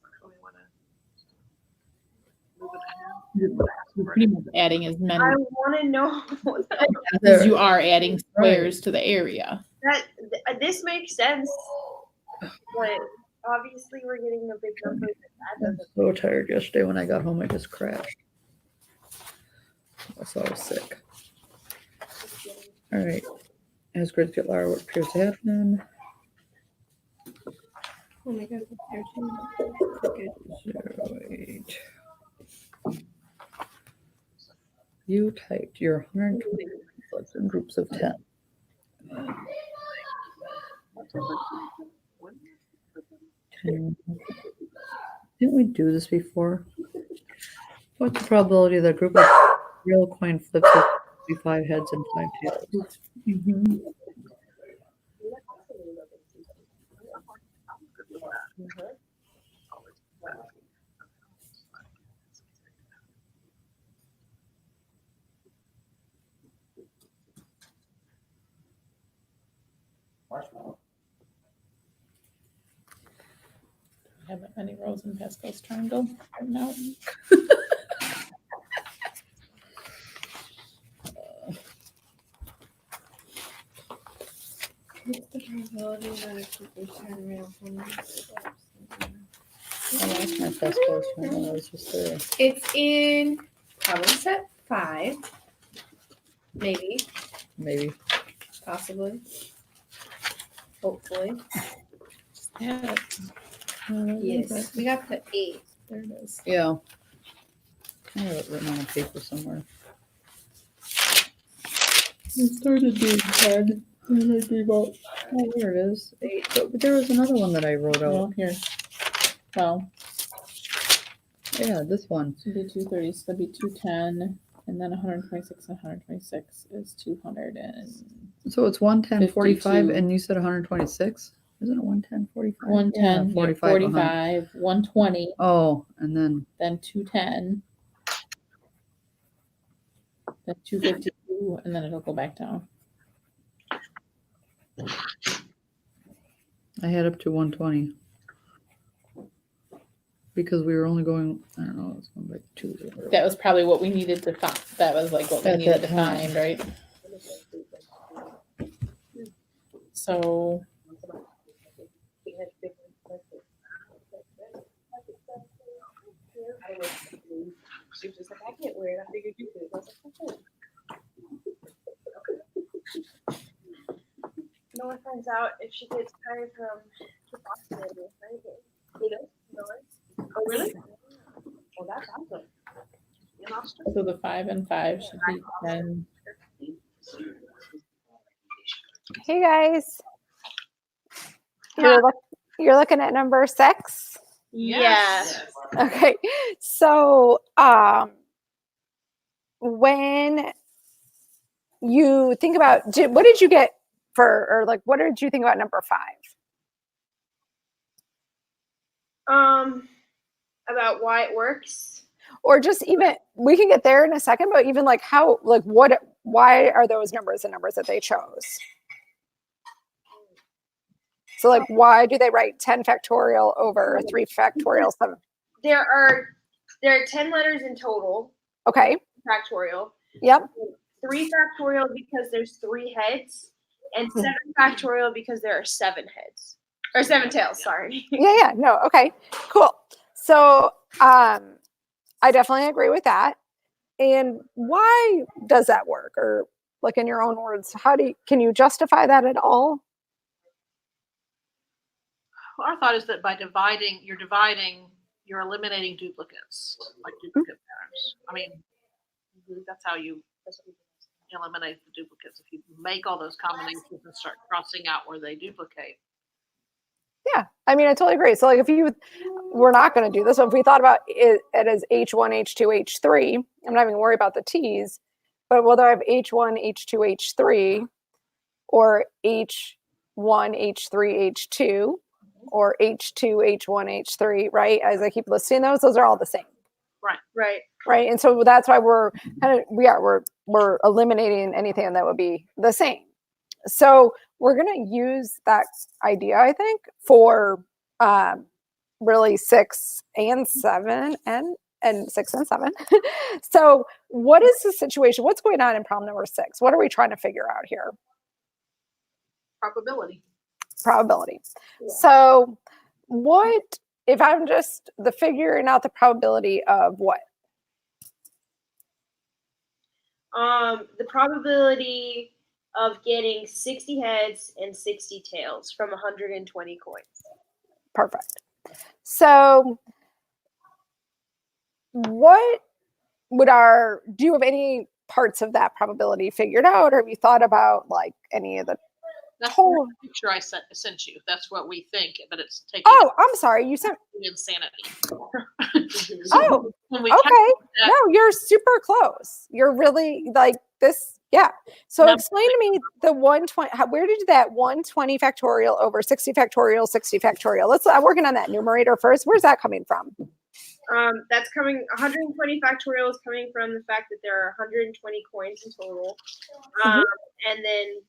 not really want to move it You're pretty much adding as many I want to know as you are adding squares to the area. that this makes sense, but obviously we're getting a big number that I'm doesn't. so tired yesterday when I got home. I just crashed. So I was sick. All right. As grids get larger, what appears to happen? Oh my God. Okay. 08. You typed your 120 flips in groups of 10. Didn't we do this before? What's the probability that a group of real coin flips with 5 heads and 5 tails? Haven't many rows in Pascal's triangle. No. What's the probability that a group of 10 real that's my test question. That was just there. It's in problem set 5. Maybe, Maybe. possibly, hopefully. Yeah. Yes, we got the 8. There it is. Yeah. I have it written on a paper somewhere. It started being 10. And it'd be about, oh, there it is. 8. But there was another one that I wrote Oh, out. here. Well, Yeah, this one. so it'd be 230, so that'd be 210, and then 126 and 126 is 200 and So it's 110.45, 52. and you said 126? Isn't it 110.45? 110, Yeah, 45, 45. 120, Oh, and then then 210, then 252, and then it'll go back down. I had up to 120. Because we were only going, I don't know, it's going by 2. That was probably what we needed to find. That was like what we At needed that to time. find, right? So She was just like, I can't wear it. I figured you could. I was like, okay. No one finds out if she gets tired from the Boston area, right? Who does? No one? Oh, really? Well, that's awesome. In Austin? so the 5 and 5 should be 10. Hey guys, you're looking at number 6. Yes. Okay, so when you think about what did you get for, or like what did you think about number 5? About why it works. Or just even, we can get there in a second, but even like how, like why are those numbers the numbers that they chose? So like why do they write 10 factorial over 3 factorial 7? There are 10 letters in total. Okay. Factorial. Yep. 3 factorial because there's 3 heads, and 7 factorial because there are 7 heads. Or 7 tails, sorry. Yeah, no, okay, cool. So I definitely agree with that. And why does that work? Or like in your own words, can you justify that at all? Well, our thought is that by dividing, you're eliminating duplicates, like duplicate patterns. I mean, that's how you eliminate the duplicates. If you make all those combinations and start crossing out where they duplicate. Yeah, I mean, I totally agree. So like we're not going to do this. So if we thought about it as H1, H2, H3, I'm not even worried about the T's, but whether I have H1, H2, H3, or H1, H3, H2, or H2, H1, H3, right? As I keep listing those are all the same. Right. And so that's why we're eliminating anything that would be the same. So we're going to use that idea, I think, for really 6 and 7 and 6 and 7. So what is the situation? What's going on in problem number 6? What are we trying to figure out here? Probability. Yeah. So what if I'm just figuring out the probability of what? The probability of getting 60 heads and 60 tails from 120 coins. Perfect. So what do you have any parts of that probability figured out, or have you thought about like any of the That's whole the picture I sent you. That's what we think, but it's taking Oh, I'm sorry. You sent insanity. Oh, When we okay. that- No, you're super close. You're really like this. Yeah. So No. explain to me the 120. Where did that 120 factorial over 60 factorial, 60 factorial? I'm working on that numerator first. Where's that coming from? That's coming. 120 factorial is coming from the fact that there are 120 coins in total, and then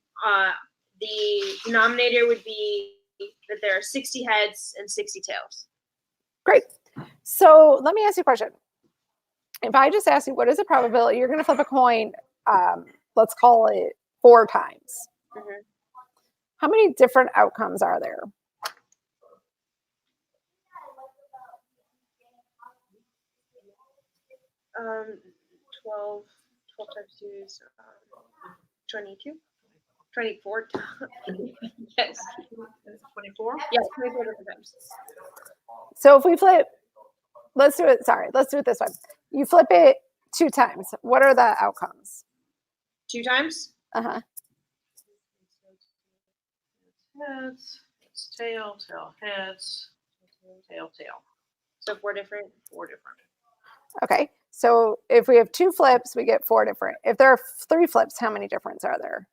the denominator would be that there are 60 heads and 60 tails. Great. So let me ask you a question. If I just ask you what is the probability, you're going to flip a coin. Let's call it 4 times. Mhm. How many different outcomes are there? 12 times 2 is 22. 24 yes. 24? Yes, 24 different times. So if we flip, let's do it this way. You flip it 2 times. What are the outcomes? 2 times? Uh-huh. Heads, it's tail, heads, tail. So 4 different. 4 different. Okay. So if we have 2 flips, we get 4 different. If there are 3 flips, how many different are there?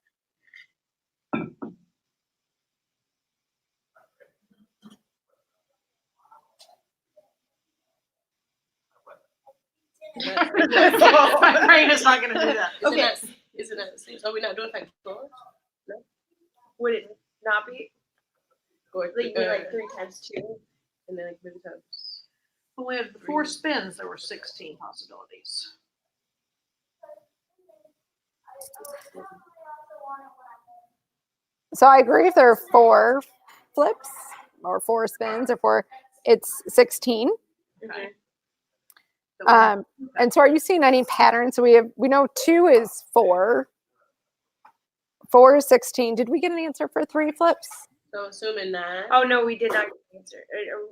My brain is not going to do that. Okay. Isn't that the same? So we're not doing factorial? Would it not be? Or Like, you mean like 3 times 2? and then like maybe times. When we had the 4 spins, there were 16 possibilities. So I agree if there are 4 flips or 4 spins or 4, it's 16. Okay. And so are you seeing any patterns? So we know 2 is 4. 4 is 16. Did we get an answer for 3 flips? So assuming 9. Oh no, we did not answer.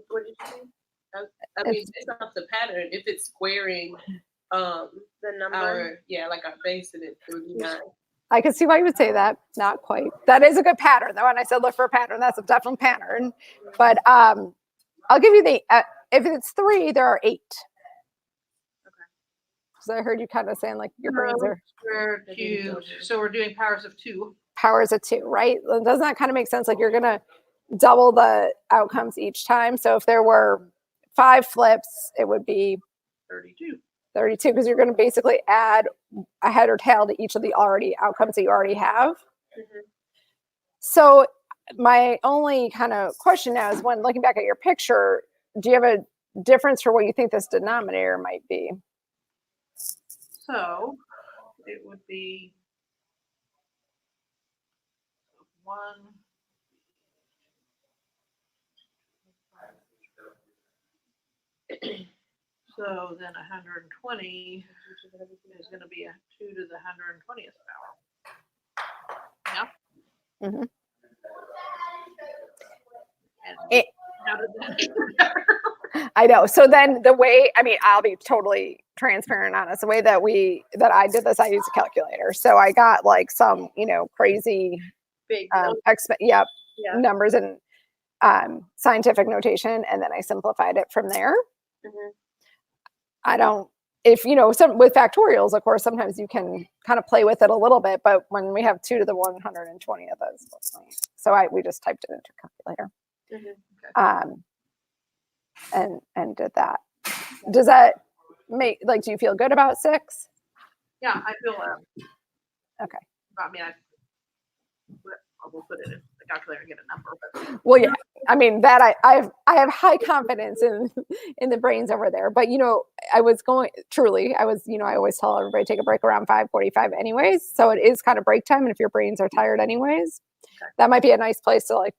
What did you say? I mean, based off the pattern, if it's squaring The number. like our base, and it would be 9. I can see why you would say that. Not quite. That is a good pattern, though. And I said look for a pattern. That's a definite pattern. But I'll give you the if it's 3, there are 8. So I heard you kind of saying like your brains are We're cubed, so we're doing powers of 2. powers of 2, right? Doesn't that kind of make sense? Like you're gonna double the outcomes each time. So if there were 5 flips, it would be 32. 32 because you're going to basically add a head or tail to each of the already outcomes that you already have. Mhm. So my only kind of question now is when looking back at your picture, do you have a difference for what you think this denominator might be? So it would be 1. So then 120 is going to be a 2 to the 120th power. Yeah. Mhm. And how did that? I know. So then the way, I mean, I'll be totally transparent and honest. The way that I did this, I used a calculator. So I got like some, crazy Big. yeah. Yeah. numbers and scientific notation, and then I simplified it from there. Mhm. I don't, if some with factorials, of course, sometimes you can kind of play with it a little bit, but when we have 2 to the 120 of those, so we just typed it into a calculator, and did that. Does that make do you feel good about 6? Yeah, I feel Okay. I mean, we'll put it in the calculator and get a number. But Well, yeah, I mean that I have high confidence in the brains over there. But I was I always tell everybody to take a break around 5:45 anyways. So it is kind of break time, and if your brains are tired anyways, that might be a nice place to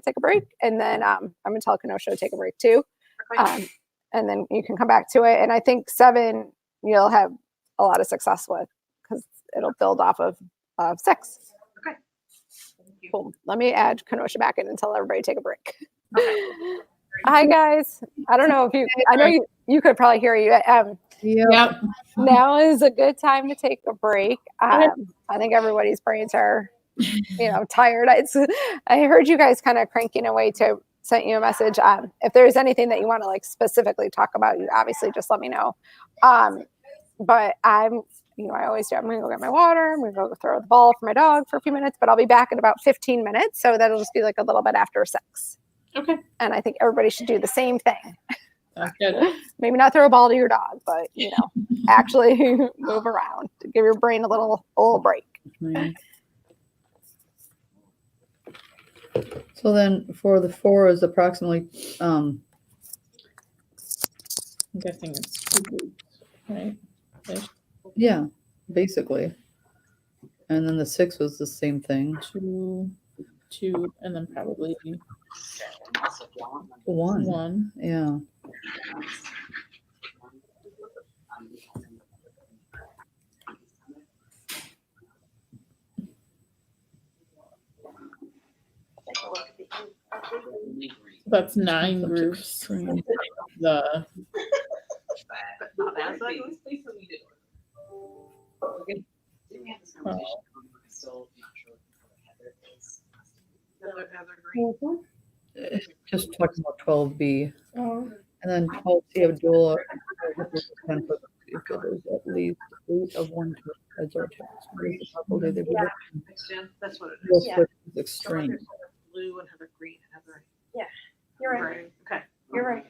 take a break. And then I'm gonna tell Kenosha to take a break too, and then you can come back to it. And I think 7 you'll have a lot of success with because it'll build off of 6. Cool. Let me add Kenosha back in and tell everybody to take a break. Hi guys. I don't know if I know you could probably hear you. Yep. Now is a good time to take a break. I think everybody's brains are, tired. I heard you guys kind of cranking away to sent you a message. If there's anything that you want to specifically talk about, you obviously just let me know. But I always do. I'm going to go get my water. I'm going to go throw the ball for my dog for a few minutes, but I'll be back in about 15 minutes. So that'll just be a little bit after 6. Okay. And I think everybody should do the same thing. Sounds good. Maybe not throw a ball to your dog, but, actually move around. Give your brain a little break. Right. So then for the 4 is approximately, I'm guessing it's 2 groups, right? yeah, basically. And then the 6 was the same thing. 2, and then probably 1. 1. Yeah. That's 9 groups. Extreme. The But not as ugly. Heather Green. Just talking about 12B. Oh. And then 12C of dual if there's at least 8 of one two heads or tails. What is the probability they Yeah. That's what it will is. Yeah. switch is extreme? Heather Blue and Heather Green and Heather You're right. Gray. Okay. You're right.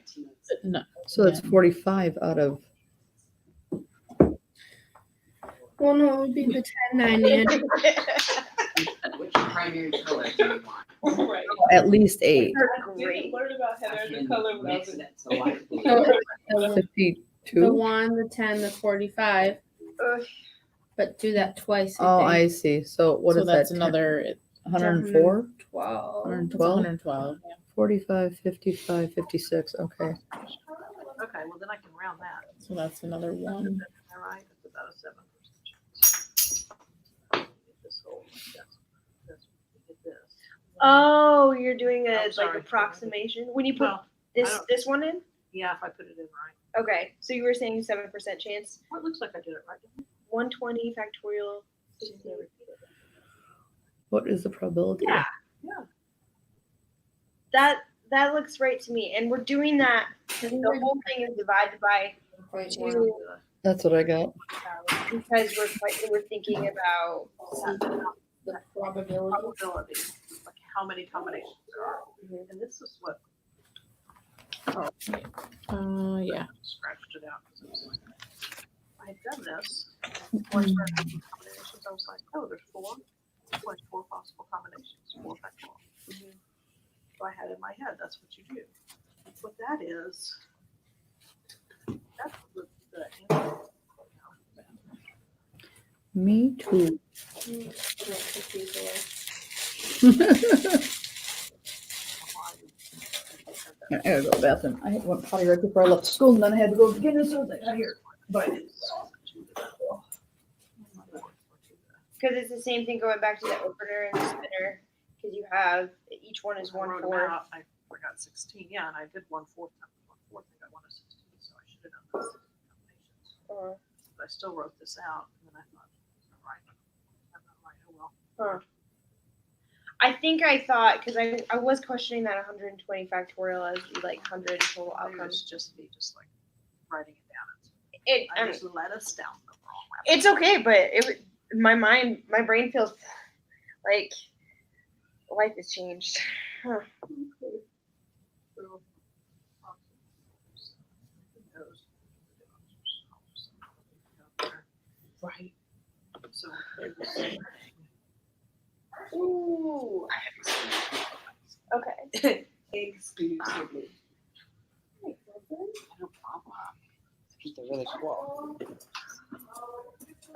no, So that's 45 out of Well, no, it would be the 10, 9, and Which primary color do you want? Right. at least 8. We didn't learn about I Heather the can color when I was mix in. it to light blue. the 52. 1, the 10, the 45. Ugh. But do that twice. Oh, think. I see. So what so is that's that? another 104? 12. 112? 112. 45, 55, 56. Okay. Okay, well then I can round that. So that's another 1. All right, that's about a 7% chance. Get this whole, get this. Oh, you're doing a I'm sorry. like approximation when you put Well, I don't- this one in. yeah, if I put it in right. Okay, so you were saying 7% chance. Well, it looks like I did it right. Didn't 120 factorial. I? What is the probability? Yeah. That looks right to me, and we're doing that. The whole thing is divided by 2 That's what I got. because we're thinking about The probability. Probability, like how many combinations there are. And this is what Yeah. scratched it out because it was like, I had done this. Before I started making combinations, I was like, oh, there's 4. There's 4 possible combinations, 4 factorial. So I had in my head, that's what you do. What that is, that's the answer. Me too. I gotta go to the bathroom. I had one potty right before I left school, and then I had to go get it. So I got here. But because it's the same thing going back to the opener and the spinner because you have each one is I wrote 1/4. them out. I forgot 16. Yeah, and I did 1/4 times 1/4. I got 1 of 16, so I should have done those 16 combinations. But I still wrote this out, and then I thought, it's not right. I'm not right. Oh well. I think I thought because I was questioning that 120 factorial as like 100 total Maybe outcomes. it's just me, just like writing it down. I I mean, just let us down the wrong way. it's okay, but my brain feels like life has changed. Huh. Right. So Ooh. I have extreme. Okay. Exclusively. No problem. These are really cool.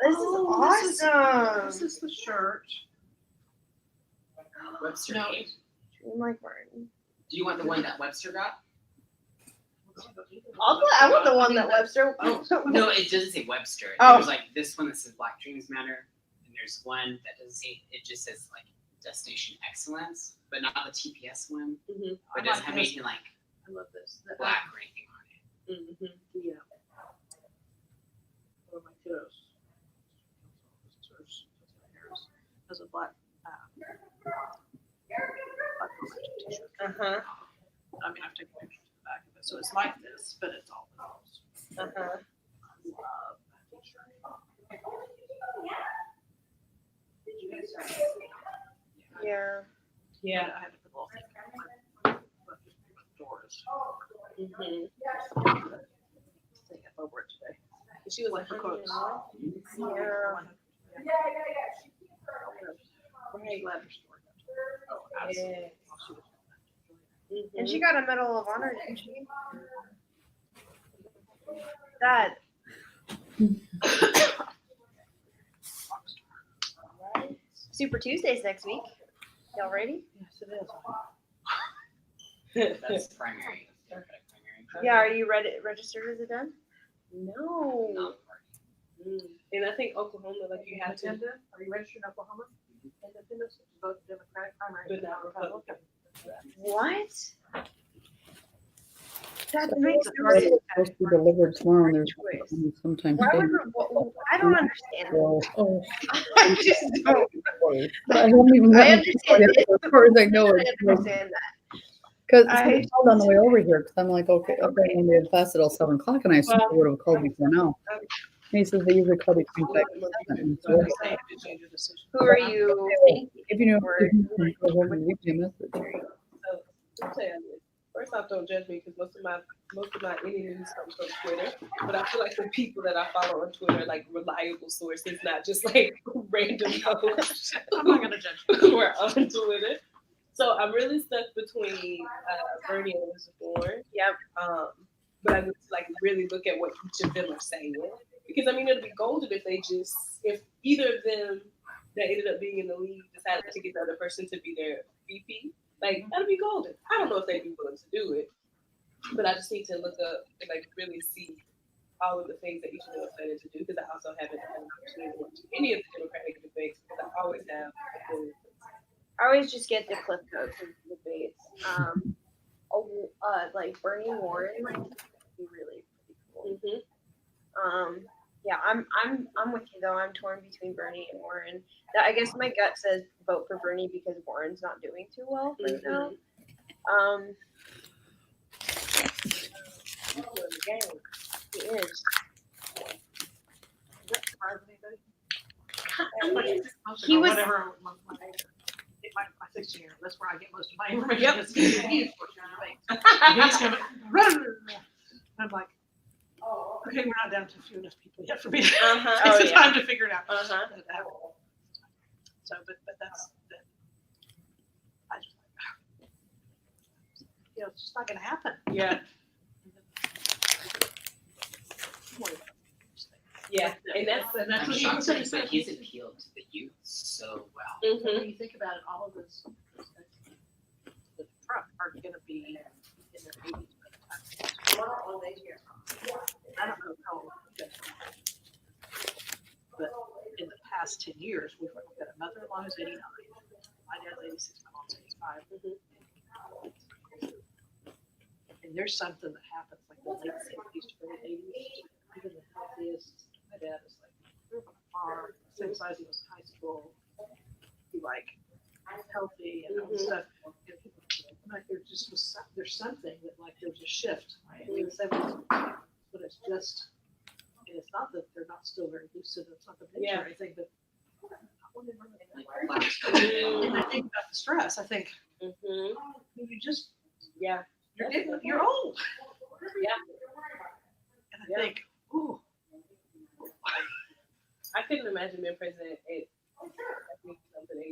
This is awesome. this is the shirt. Webster. No, gave. Dream like Martin. Do you want the one that Webster got? I want the one that Webster. Oh, no, it doesn't say Webster. Oh. There's like this one that says Black Dreams Matter, and there's one that doesn't say. It just says like Destination Excellence, but not the TPS one. Mhm. It doesn't have anything like I love this. black or anything on it. Yeah. One of my kiddos. Has a black t-shirt. Uh-huh. I mean, I've taken pictures of the back of it. So it's like this, but it's all those. Uh-huh. I love that t-shirt. Yeah. Yeah. I had to put a little thing on my doors. Mm-hmm. Take it over it today. She was like, her coats. Yeah. Right. Oh, Yeah. absolutely. And she got a Medal of Honor, didn't she? That. Super Tuesdays next week. Y'all ready? Yes, it is. That's primary. Democratic primary. Yeah, are you registered as a den? No. Not And I think Oklahoma, like you had to. Are you registered in Oklahoma? Independent, vote Democratic primary. But not Republican. What? That makes no It's sense. supposed to be delivered tomorrow, and there's Choice. sometimes. Why would I don't understand. Well, Oh, I just don't. I haven't even I gotten understand it. it. As far as I know, I it's understand that. because I- I called on the way over here because I'm like, okay, I'm going to class at 7:00, and I assumed they would have called before now. And he says they usually call between 5 and 7. So Who are you thinking? if you know, Or- if you can go home and leave me a message. So, I'll tell you this. First off, don't judge me because most of my any news comes from Twitter. But I feel like the people that I follow on Twitter are like reliable sources, not just like random posts. I'm not gonna judge you. who are on Twitter. So I'm really stuck between Bernie and Elizabeth Warren. Yep. But I need to like really look at what each of them are saying because I mean it'd be golden if either of them that ended up being in the league decided to get the other person to be their VP. Like that'd be golden. I don't know if they'd be willing to do it, but I just need to look up and like really see all of the things that each of them are planning to do because I also haven't had an opportunity to watch any of the Democratic debates because I always have. I always just get the clip notes of the debates. Like Bernie Warren, like would be really pretty cool. Mm-hmm. Yeah, I'm with you though. I'm torn between Bernie and Warren. I guess my gut says vote for Bernie because Warren's not doing too well right now. He is. He was. Whatever. My 16 year, that's where I get most of my information. Yep. He's coming. I'm like, okay, we're not down to a few enough people yet for me. It's the time to figure it out. So, but that's that. I just, it's just not going to happen. Yeah. Yeah, and that's I'm what shocked that he's appealed to the youth so well. Mm-hmm. When you think about it, all of this, the Trump are going to be in their 80s by the time. What are all they here? I don't know how old they are. But in the past 10 years, we've got a mother-in-law who's 89. My dad's 86, my mom's 85. And there's something that happens like the late 70s to early 80s. Even the healthiest, my dad is like, grew up on a farm, same size he was in high school. He like healthy and all this stuff. And like there's something that like there's a shift. Right? I mean, 70s, but it's just, and it's not that they're not still very lucid. It's not the picture or anything, but and I think about the stress. I think you just you're old. And I think, ooh. I couldn't imagine being president at 8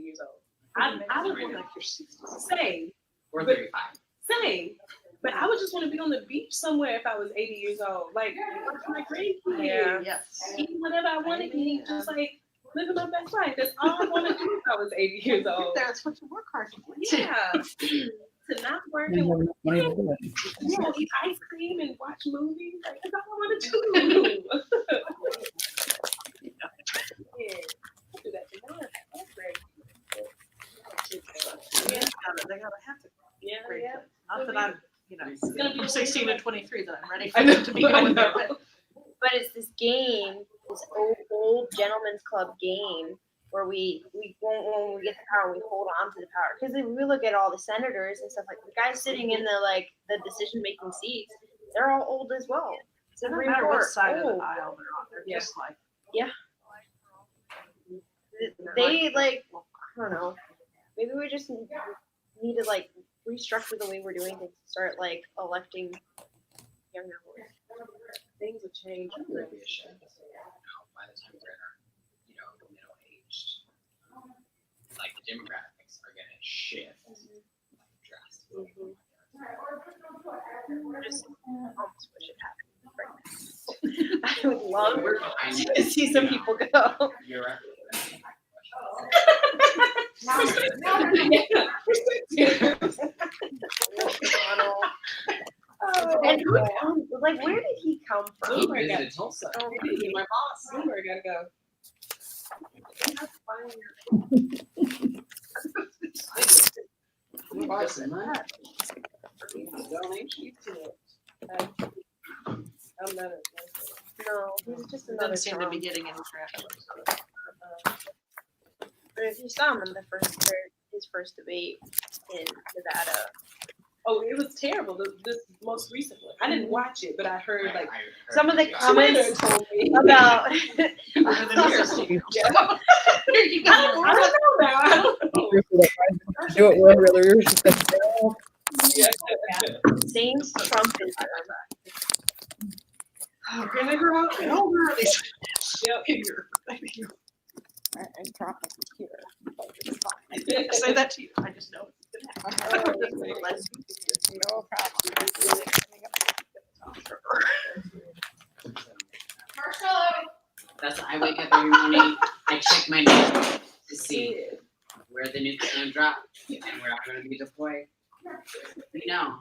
years old. I would want like your 60s. Same. Or 35. Same. But I would just want to be on the beach somewhere if I was 80 years old. Like, watch my grandkids. Yeah. Yes. Eat whatever I want to eat. Just like living my best life. That's all I want to do if I was 80 years old. That's what you work hard for. Yeah. To not work And and have enough money to do it. eat ice cream and watch movies. Like, that's all I want to do. Yeah. Do that to them. That's great. They gotta have to. Yeah, Great. yeah. Not that I'm, gonna be from 16 to 23 that I'm ready I know, for to be going there. I know. But But it's this game, this old gentleman's club game where we won't, when we get the power, we hold on to the power. Because if we look at all the senators and stuff, like the guys sitting in the decision making seats, they're all old as well. it doesn't matter what side of the aisle they're on. They're Yeah. just like, They like, I don't know. Maybe we just need to like restructure the way we're doing things. Start like electing younger boys. Things have changed. By the time we're middle aged, like the demographics are gonna shift drastically. I just almost wish it happened right now. I would love to see some people go. You're right. And who, like, where did he come from? He visited Tulsa. Oh, My boss. Somewhere gotta go. Buy some lunch. Donation to it. I'm not a. No, he's just another Doesn't seem to be Trump. getting any traction. But if you saw him in his first debate in Nevada, Oh, it was terrible. This most recent one. I didn't watch it, but I heard like some of the Twitter comments told me. about Yeah. I don't know now. I don't know. Do it wherever other years. She said, "No." Yeah. saying Trumpism. Vinegar out? How old are these? Yep. Here. And drop the computer. But it's fine. I say that to you. I just know. No problem. That's why I wake up every morning, I check my mail to see where the nuke's gonna drop and where I'm gonna be deployed. No,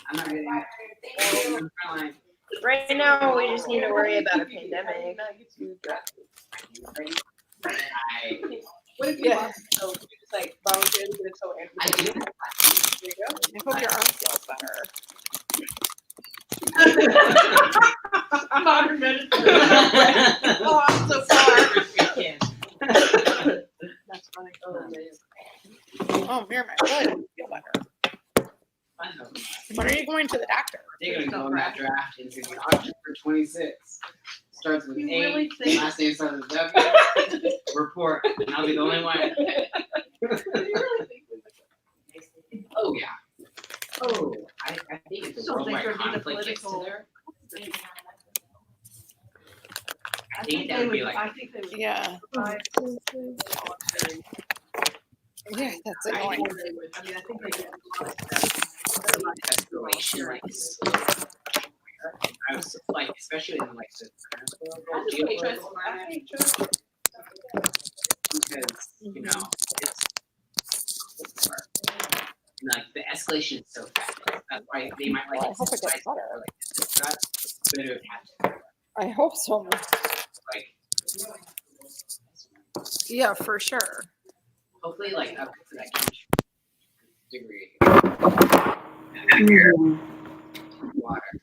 I'm not getting it. Right now, we just need to worry about a pandemic. What if you lost a toe? You just like voluntarily get a toe I amputated? do. There you go. I hope your arm feels better. Modern medicine. Oh, I'm so far. That's funny. Oh, man. Oh, Mira, my foot doesn't feel better. When are you going to the doctor? They're gonna go in that draft into the auction for 26. Starts with You A, really think- last name starts with W. Report, and I'll be the only one. Oh yeah. Oh, I think it's a Don't think worldwide there'd be the conflict gets to political- there. I think that would be like- I think they would. Yeah. I Yeah, that's I annoying. think they would. I mean, I think they could. Escalation, like, I was like, especially in like the I just hate trust. geopolitical I climate, hate trust. because you know it's like the escalation is so fast. That's why they might like Well, I it hope it gets spicy better. or like this cut, but it would have to I hope so. like Yeah, for sure. hopefully like up to that huge degree. Water.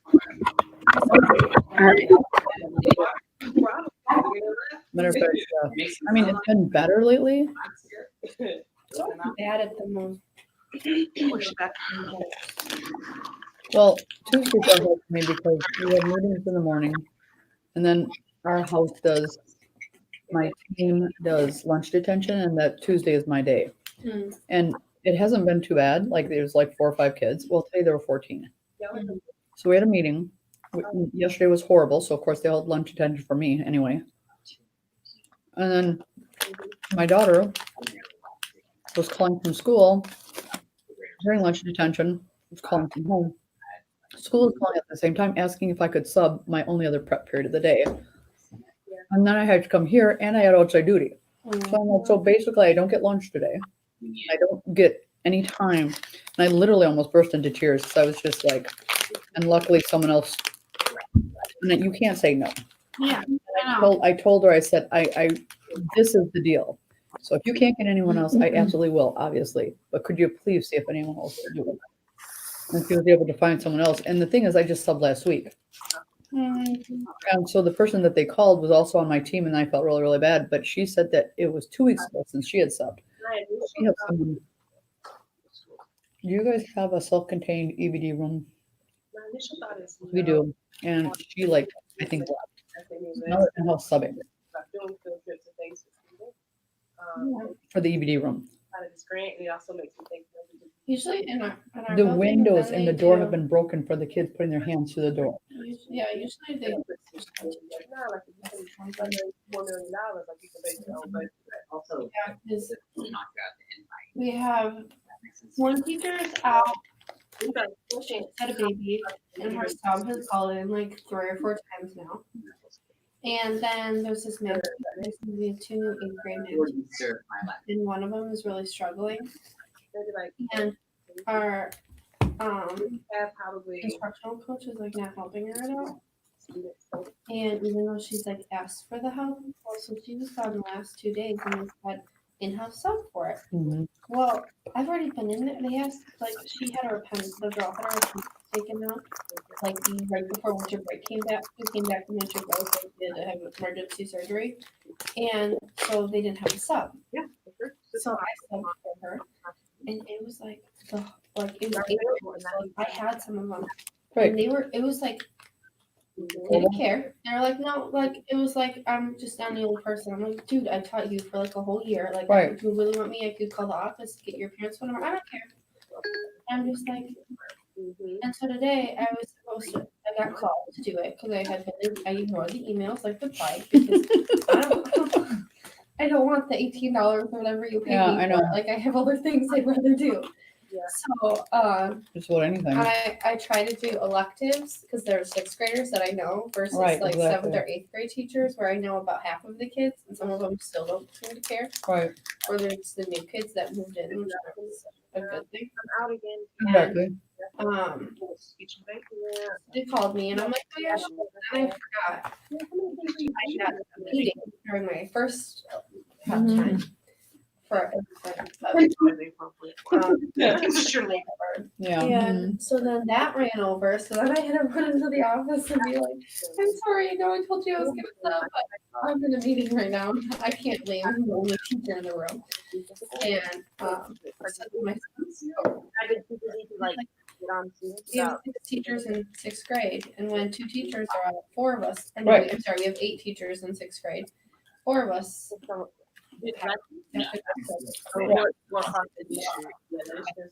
Matter of fact, Makes I mean, it's been better lately. Bad at the moment. Push back. Well, Tuesdays are hard for me because we have meetings in the morning, and then our house does, my team does lunch detention, and that Tuesday is my day. Hmm. And it hasn't been too bad. Like there's like 4 or 5 kids. Well, today there were 14. So we had a meeting. Yesterday was horrible, so of course they held lunch detention for me anyway. And then my daughter was calling from school during lunch detention. Was calling from home. School was calling at the same time, asking if I could sub my only other prep period of the day. And then I had to come here, and I had outside duty. So I'm like, so basically, I don't get lunch today. I don't get any time. And I literally almost burst into tears because I was just like, and luckily someone else. And then you can't say no. Yeah. I told her, I said, I this is the deal. So if you can't get anyone else, I absolutely will, obviously. But could you please see if anyone else will do it? And she was able to find someone else. And the thing is, I just subbed last week. And so the person that they called was also on my team, and I felt really, really bad. But she said that it was 2 weeks ago since she had subbed. She has someone. Do you guys have a self-contained EBD room? My initial thought is We do. And she, like, I think, now in-house subbing Doing field trips and things for people. for the EBD room. Out of this grant, and it also makes me think. Usually in our The building, windows then in the they door do- have been broken for the kids putting their hands through the door. Yeah, usually they. Now, like if you can $1 million, like you can make your own budget. Also, Yeah, 'cause knock out the invite. we have That makes sense. one teacher is out. She had a baby, and her sub has called in like 3 or 4 times now. And then there's this man. We have 2 new 8th grade men, Wouldn't serve my life. and one of them is really struggling. Maybe like And our have probably instructional coach is like not helping her at all. students. So And even though she's like asked for the help, well, so she was gone the last 2 days and they said in-house sub for it. Mhm. Well, I've already been in there. They asked, like, she had her pen, the girl had her pen taken out, like, right before winter break came back. We came back from winter break, so they had to have emergency surgery. And so they didn't have a sub. Yeah. So I subbed for her. And it was like, it was 8 hours. So I had some of them. Right. And it was like, they didn't care. They were like, no, like, it was like, I'm just not the only person. I'm like, dude, I taught you for like a whole year. Like, Right. if you really want me, I could call the office, get your parents' phone number. I don't care. I'm just like, and so today I was supposed to, I got called to do it because I ignored the emails like the plague because I don't want the $18 or whatever you pay Yeah, me I for. know. Like, I have other things I'd rather do. Yeah. So, Just about anything. I try to do electives because there are 6th graders that I know versus Right, like exactly. 7th or 8th grade teachers where I know about half of the kids and some of them still don't seem to care. Right. Or there's the new kids that moved in, which is a good thing. I'm out again. Exactly. They called me and I'm like, oh yeah, sure. And I forgot. I had a meeting during my first half time for Surely. Yeah. and so then that ran over. So then I had to run into the office and be like, I'm sorry, I know I told you I was gonna sub, but I'm in a meeting right now. I can't leave. I'm the only teacher in the room. And so my I've been too busy to like get on Zoom. we have 6 teachers in 6th grade, and when 2 teachers are out, 4 of us. Or Right. I'm sorry, we have 8 teachers in 6th grade. 4 of us.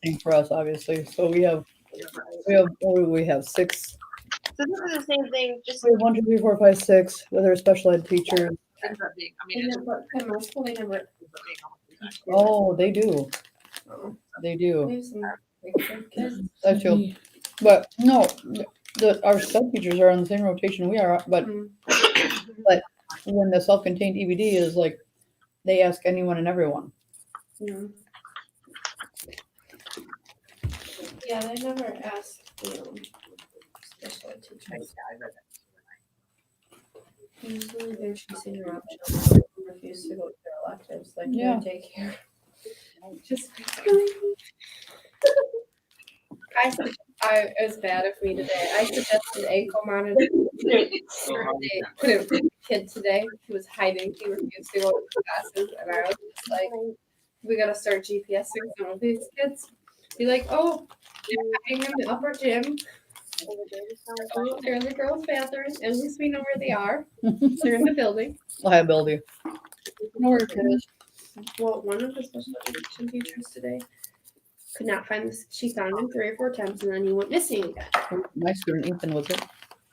Thing for us, obviously. So we have 6. So this is the same thing, just We have 1, 2, 3, 4, 5, 6 with our special ed teachers. Ends up being, I mean, And it's then, but in my school, they never. Oh, they do. They do. We have some pretty good kids. That's true. But no, our sub teachers are on the same rotation we are, but when the self-contained EVD is like, they ask anyone and everyone. Yeah. Yeah, they never ask, special ed teachers. Usually they're choosing your options. They refuse to go to their electives, like Yeah. their daycare. Just it was bad of me today. I suggested ankle monitor. They couldn't fit the kid today. He was hiding. He refused to go to classes, and I was just like, "We gotta start GPSing some of these kids." Be like, "Oh, you're hiding in the upper gym. Oh, they're in the girls' bathroom. At least we know where they are. They're in the building." Liability. No worries, kiddos. Well, one of the special education teachers today could not find this. She found him 3 or 4 times, and then he went missing again. My student Ethan was it.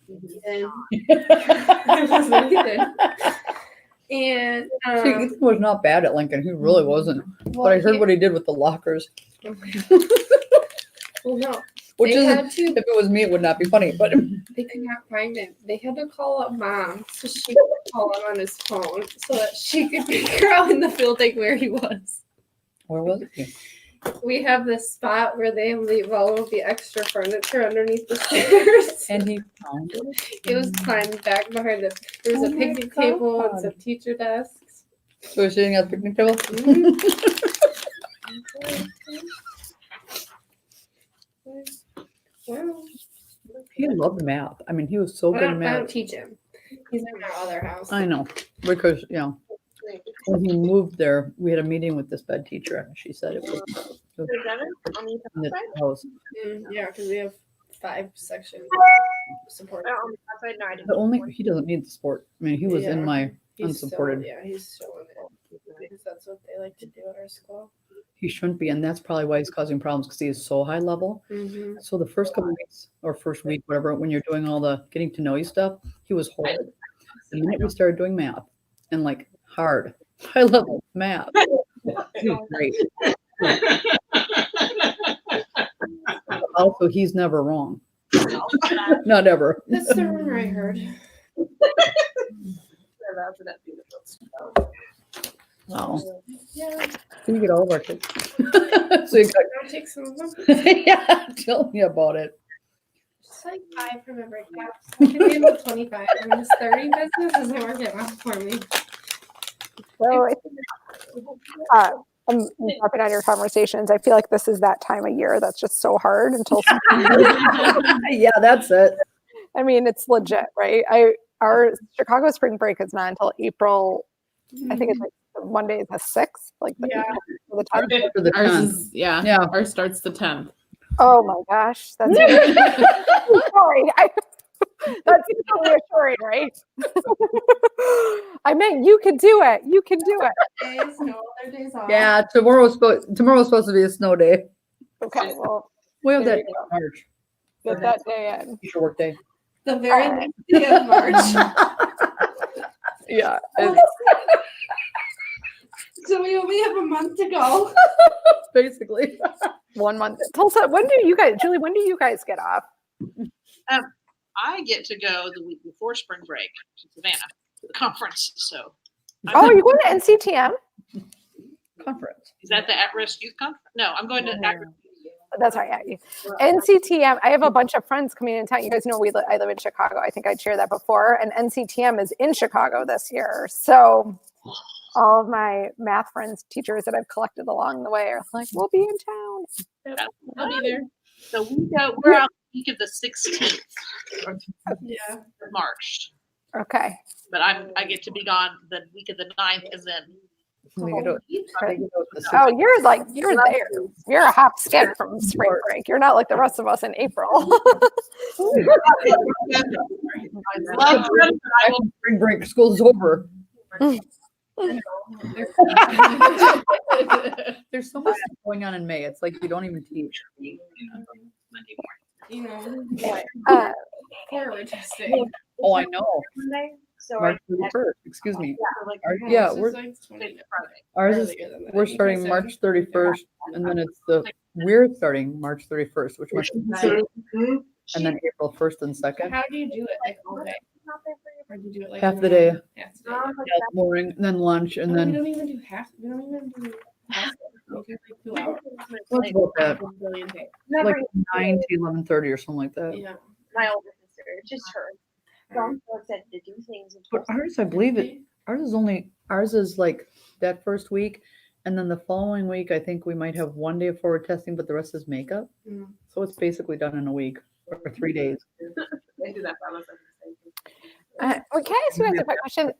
And it wasn't Ethan. And See, Ethan was not bad at Lincoln. He really wasn't. But I heard what he did with the lockers. Well, no, Which they is, had to. if it was me, it would not be funny. But They could not find him. They had to call up mom so she could call him on his phone so that she could figure out in the building where he was. where was he? We have this spot where they leave all of the extra furniture underneath the stairs. And he found it. It was climbed back behind the. There was Oh a my picnic table and God. some teacher desks. So we're sitting at the picnic table. Well, He loved math. I mean, he was so I good at don't, I don't math. teach him. He's in our other house. I know, because when he moved there, we had a meeting with this bed teacher, and she said it was in this house. Yeah, because we have 5 sections support. But only he doesn't need the sport. I mean, he was in Yeah. my He's unsupported. Still, yeah, he's still in it. Because that's what they like to do at our school. He shouldn't be, and that's probably why he's causing problems because he is so high level. Mm-hmm. So the first couple weeks or first week, whatever, when you're doing all the getting to know you stuff, he was horrid. The minute we started doing math and like hard, high level math, he was great. Also, he's never wrong. Not ever. That's the rumor I heard. Wow. Yeah, We get all of our kids. So you I'll take some of them. got, yeah, tell me about it. Just like 5 from every class. I can be about 25. I mean, this 30 business isn't working out for me. So I'm jumping on your conversations. I feel like this is that time of year that's just so hard until. Yeah, that's it. I mean, it's legit, right? Our Chicago spring break is not until April. I think it's like Monday is the 6th, like the, the 10th. For the Ours 10th. is yeah. Yeah. Ours starts the 10th. Oh my gosh, that's sorry. That's so reassuring, right? I meant you can do it. You can do it. Days, no other days off. Yeah, tomorrow's supposed to be a snow day. Okay, well, We have There that you go. in March. get that day in. Teacher work day. The very next day of March. Yeah. So we only have a month to go. Basically. 1 month. Tulsa, when do you guys, Julie, when do you guys get off? I get to go the week before spring break to Savannah to the conference. So, Oh, are you going to NCTM? Conference. is that the at-risk youth conference? No, I'm going to at-risk. That's right. Yeah. NCTM. I have a bunch of friends coming in town. You guys know I live in Chicago. I think I'd shared that before. And NCTM is in Chicago this year. So all of my math friends, teachers that I've collected along the way are like, we'll be in town. I'll be there. So we're out the week of the 16th Yeah. of March, Okay. but I get to be gone the week of the 9th, and then We get to- Oh, you're there. You're a hop skip from spring break. You're not like the rest of us in April. I love them, but I will Spring break, school's over. There's so much stuff going on in May. It's like you don't even teach. Monday You know, Uh, forward testing. Oh, I know. Monday. So March 31st. Excuse me. morning. Yeah, This we're is like 20 Friday. ours is earlier than that. we're I think I starting said- March 31st, and then we're starting March 31st, which must be, and then April 1st and 2nd. How do you do it like all day? Or do you do it like Half in the day. Half the day. Yeah, morning, then lunch, and We then don't even do half. We don't even do half. We do like 2 hours. what's about that? A billion days. Like 9 to 11:30 or something like that. Yeah. my older sister, it's just her. So I'm so excited to do things. But ours, I believe it. Ours is like that first week, and then the following week, I think we might have 1 day of forward testing, but the rest is makeup. Mm. So it's basically done in a week or 3 days. They do that by themselves. well, can I ask you guys a quick question?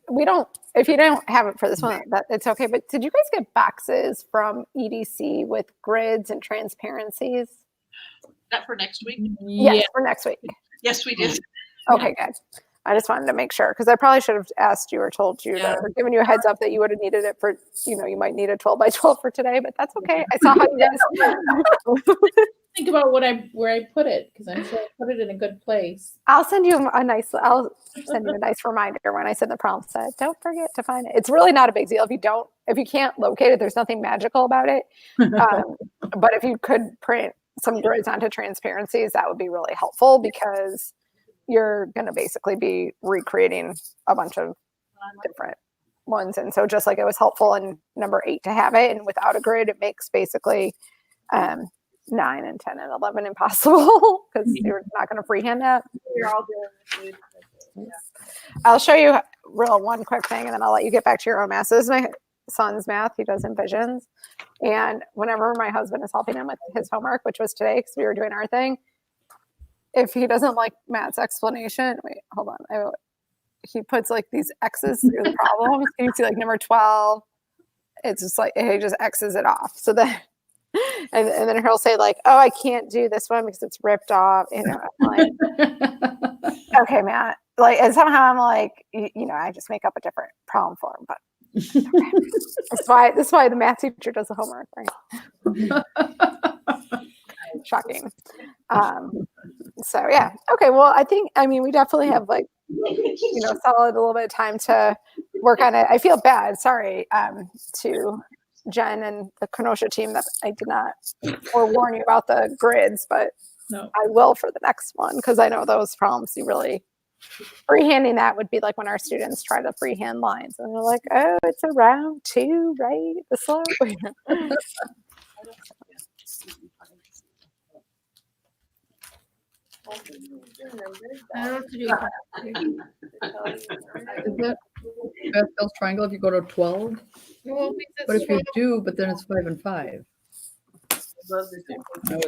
If you don't have it for this one, that it's okay. But did you guys get boxes from EDC with grids and transparencies? That for next week? Yes, for next week. Yes, we did. Okay, good. I just wanted to make sure because I probably should have asked you or told you or given you a heads up that you would have needed it for, you might need a 12 by 12 for today, but that's okay. I saw how you guys. Think about where I put it because I'm sure I put it in a good place. I'll send you a nice reminder when I send the prompt set. Don't forget to find it. It's really not a big deal if you can't locate it. There's nothing magical about it. But if you could print some grids onto transparencies, that would be really helpful because you're going to basically be recreating a bunch of different ones. And so just like it was helpful in number 8 to have it, and without a grid, it makes basically 9 and 10 and 11 impossible because you're not going to freehand that. We're all doing this. I'll show you one quick thing and then I'll let you get back to your own math. So this is my son's math. He does Envisions. And whenever my husband is helping him with his homework, which was today because we were doing our thing, if he doesn't like Matt's explanation, wait, hold on. He puts like these X's through the problems. Can you see like number 12? It's just like, he just X's it off. So then, and then he'll say like, oh, I can't do this one because it's ripped off. I'm like, okay, Matt. Like, and somehow I'm like, I just make up a different problem for him, but okay. That's why the math teacher does the homework, right? Shocking. So yeah. Okay. Well, we definitely have like, solid a little bit of time to work on it. I feel bad. Sorry, to Jen and the Kenosha team that I did not forewarn you about the grids, but No. I will for the next one because I know those problems you really freehanding that would be like when our students try to freehand lines and they're like, oh, it's around 2, right? The slope. I don't have to do Pascal's triangle if you go to 12? Well, But if you do, but then it's 5 and 5. Love this. I was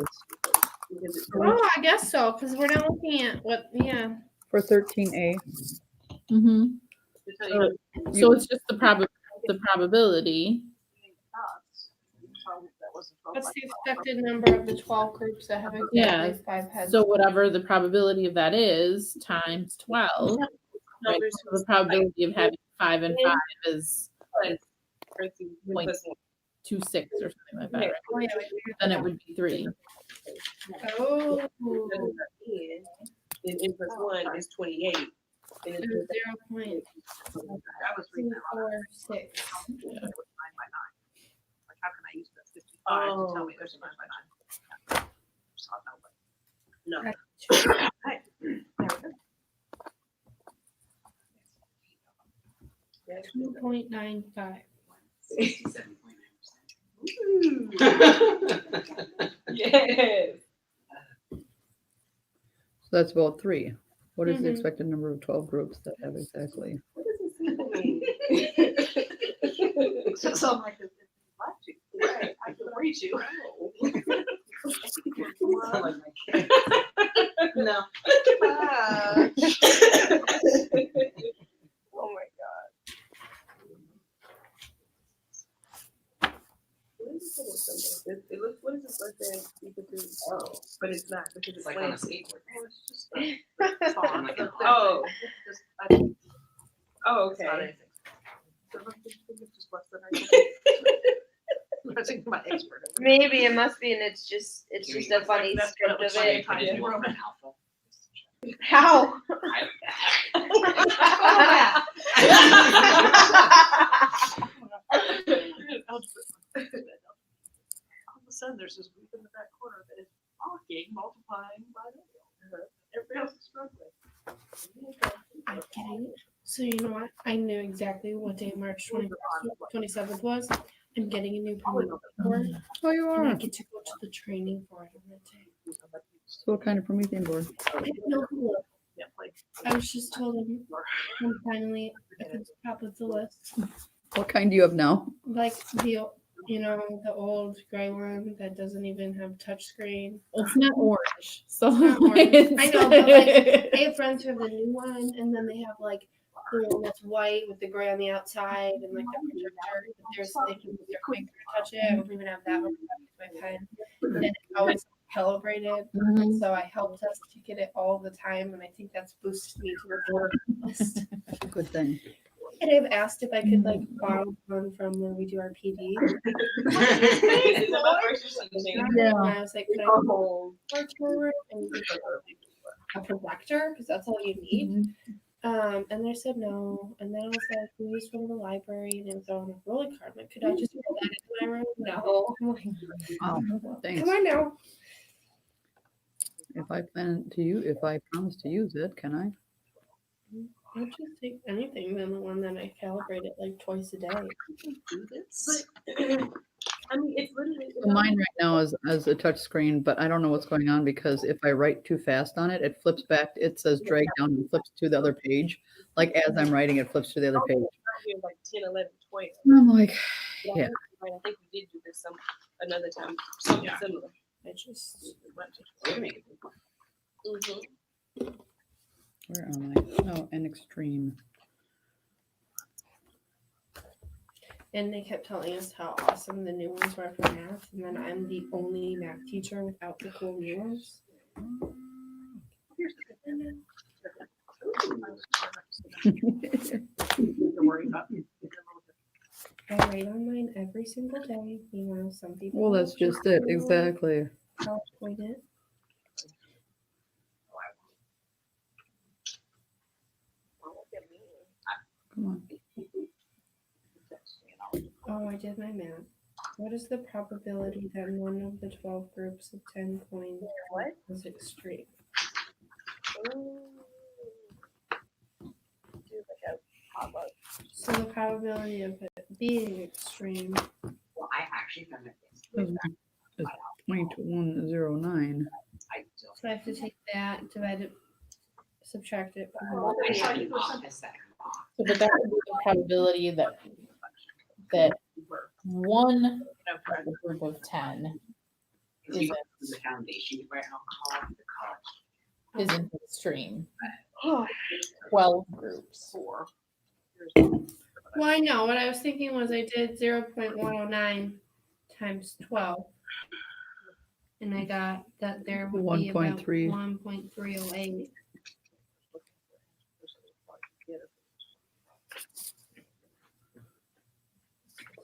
Because it's oh, I guess so, because we're not looking at what, yeah. for 13A. Mm-hmm. So, So it's just the probability. What's the expected number of the 12 groups that have exactly Yeah. 5 heads? So whatever the probability of that is times 12. Right? So the probability of having 5 and 5 is plus 0.26 or something like that. Right? Oh, yeah, Then it would be 3. oh, then n plus 1 is 28. And it it's was 0.246. I was reading that wrong. It was 9 by 9. Like, how can I use that 55 to tell me there's a 9 by 9? So I know, but no. hey, there we go. 2.95. 67.9%. Yes. So that's about 3. What is the Mhm. expected number of 12 groups that have exactly? What does this mean? So I'm like, it's left you. Right, I can reach you. Sound like my kid. No. Oh my god. What is this? It looks. What is this less than equal to? Oh, but it's not because It's it's like on a landscape. skateboard. Well, it's just the font. Like an Oh. Just, I think Oh, it's not okay. anything. So I think it's just less than I think my expert. Maybe it must be, and it's just a funny That's script what of it it. looks like. Trying to do from an alpha. How? All of a sudden, there's this group in the back corner that is talking, multiplying by the everybody else is struggling. I'm kidding. So you know what? I knew exactly what day March 27th was. I'm getting a new permit board, Oh, you and I are. get to go to the training for it on that day. So what kind of Promethean board? I have no clue. Yeah, like, I was just told I'm finally at the top of the list. What kind do you have now? Like the old gray one that doesn't even have touchscreen. Well, it's not orange. So Not orange. I know, but like I have friends who have the new one, and then they have like the one that's white with the gray on the outside and like the projector. They can use their finger to touch it. I don't even have that one with my pen. And it's always calibrated. Mhm. So I help test to get it all the time, and I think that's boosted me to the top list. Good thing. And I've asked if I could like borrow one from when we do our PD. Is it my first or something? Yeah. And I was like, could I Oh. borrow it to my room and get a projector? Because that's all you need. And they said no. And then I was like, we used one in the library and it was on a rolling card. I'm like, could I just roll that into my room? No. I'm like, Wow. Thanks. come on now. If I promise to use it, can I? I'll just take anything than the one that I calibrate it like twice a day. do this. I mean, it's literally. So mine right now is a touch screen, but I don't know what's going on because if I write too fast on it, it flips back. It says drag down and flips to the other page. Like as I'm writing, it flips to the other page. Like 10, 11, 12. And I'm like, But yeah. I think we did do this another time. Something Yeah. similar. I just Mm-hmm. Where am I? Oh, an extreme. and they kept telling us how awesome the new ones were for math, and then I'm the only math teacher without the cool new ones. Here's the thing. To worry about. I write on mine every single day. You know, some people. Well, that's just it. Exactly. PowerPoint it. Come on. Oh, I did my math. What is the probability that one of the 12 groups of 10 coins is extreme? So the probability of it being extreme. Well, I actually found it. It's 0.109. I don't. So I have to take that, divide it subtract it from Oh, I okay. have an office that can walk. So, but that would be the probability that one of the group of 10 Because you go to the foundation, you write alcohol, the college. isn't extreme. 12 groups. Well, I know. What I was thinking was I did 0.109 times 12. And I got that there would be about 1.3. 1.308.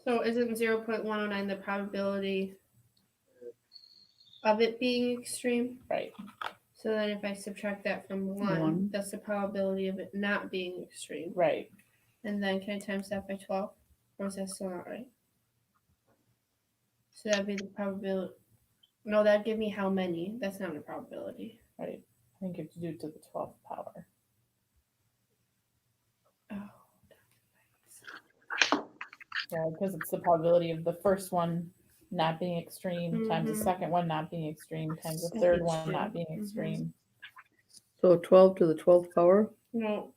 So isn't 0.109 the probability of it being extreme? Right. So then if I subtract that from 1, One. that's the probability of it not being extreme. Right. And then can I times that by 12? Or is that still not right? So that'd be the probability. No, that'd give me how many. That's not a probability. Right. I think you have to do it to the 12th power. Oh. Yeah, because it's the probability of the first one not being extreme times the Mhm. second one not being extreme times the third one not being Mhm. extreme. So 12 to the 12th power? No.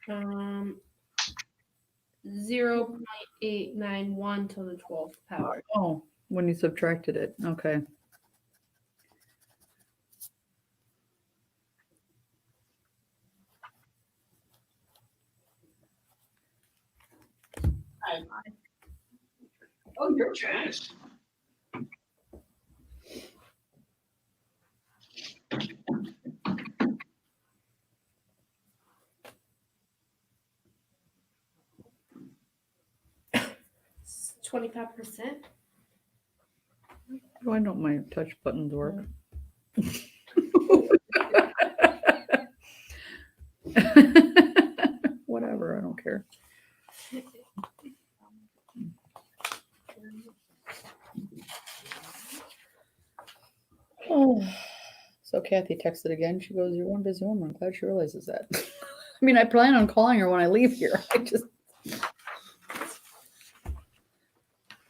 0.891 to the 12th power. Oh, when you subtracted it. Okay. Oh, you're trash. It's 25%. Why don't my touch buttons work? Whatever, I don't care. Oh, so Kathy texted again. She goes, "You're one busy woman. I'm glad she realizes that." I mean, I plan on calling her when I leave here.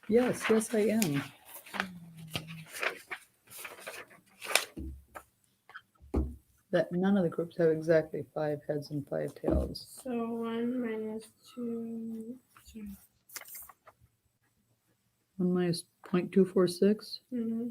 Yes, I am. That none of the groups have exactly 5 heads and 5 tails. So 1 minus 2. 1 minus 0.246. Mm-hmm.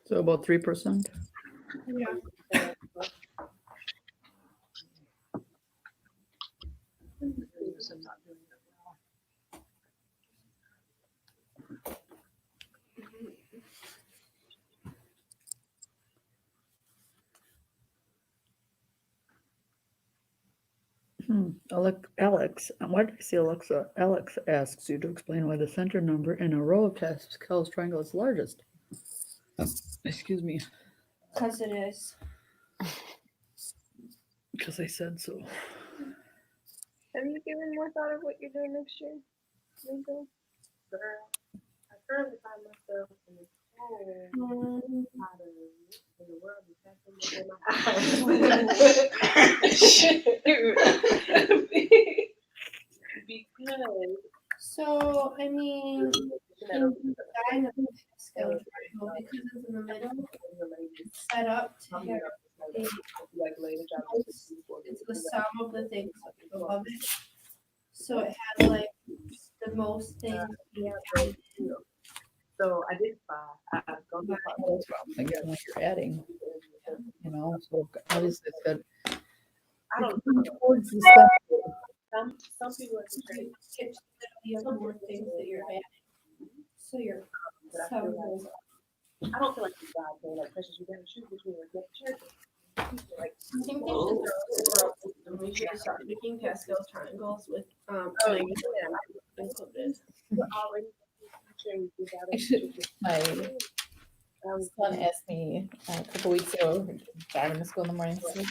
So about 3%. Yeah. Alex, why did I see Alexa? Alex asks you to explain why the center number in a row of Pascal's triangle is largest. Excuse me, Because it is. because I said so. Have you given more thought of what you're doing next year? Lingo? Girl, I currently find myself in this hole out of in the world is happening because So, I mean, in design of the Pascal triangle, because it's in the middle, it's set up to have it's the sum of the things above it. So it has like the most things being so I did I've gone to Well, that's what I'm thinking when you're adding, so obviously it's good. I don't You're know. coming towards the center. Some people are straight. you have more things that you're adding. So your sum goes up. I don't feel like God saying like precious, you gotta choose between like what church. Like, I think they should throw it. We should start making Pascal triangles with triangles included. we're already teaching without Actually, my son asked me a couple weeks ago, driving to school in the morning, so,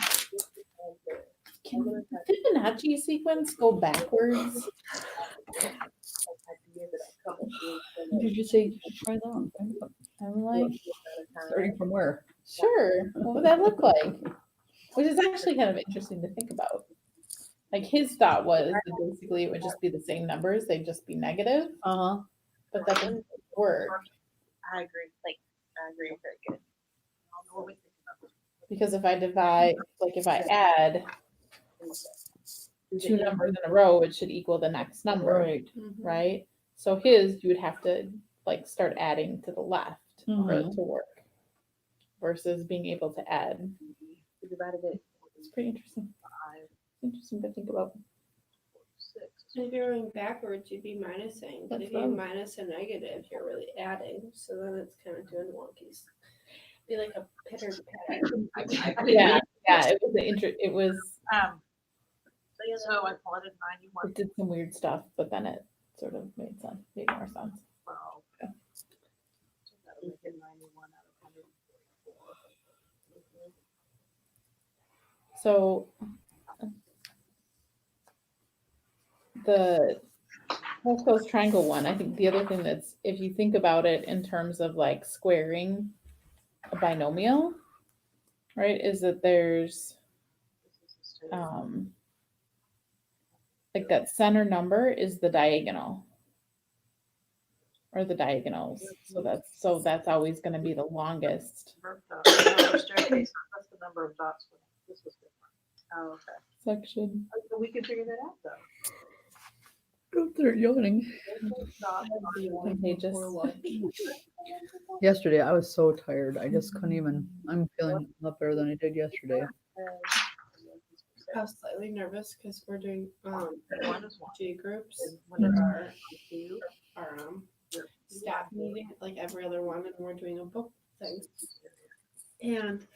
can the Fibonacci sequence go backwards? Did you say you should try that on? I'm like, Starting from where? sure, what would that look like? Which is actually kind of interesting to think about. Like his thought was that basically it would just be the same numbers, they'd just be negative, Uh-huh. but that doesn't work. I agree. I agree. Very good. I don't know what we think about Because if I divide, like if I add two numbers in a row, it should equal the next number, Right. right? So his, you would have to like start adding to the left for it to work versus being able to add. We divided it. It's pretty interesting. Interesting to think about. If you're going backwards, you'd be minusing. But if you minus a negative, you're really adding. So then it's kind of doing wonkies. Be like a pitter patter. Yeah, it was it was So I plotted 91. it did some weird stuff, but then it sort of made more sense. Well, Okay. so that would make it 91 out of 144. So the Pascal's triangle one, I think the other thing that's, if you think about it in terms of like squaring a binomial, right, is that there's like that center number is the diagonal or the diagonals. So that's always going to be the longest That's the number of dots. This was different. Oh, okay. section. So we can figure that out though. Don't start yawning. Contagious. Yesterday, I was so tired. I just couldn't even. I'm feeling a lot better than I did yesterday. I was slightly nervous because we're doing G groups When it's our staff meeting like every other one, and we're doing a book thing. And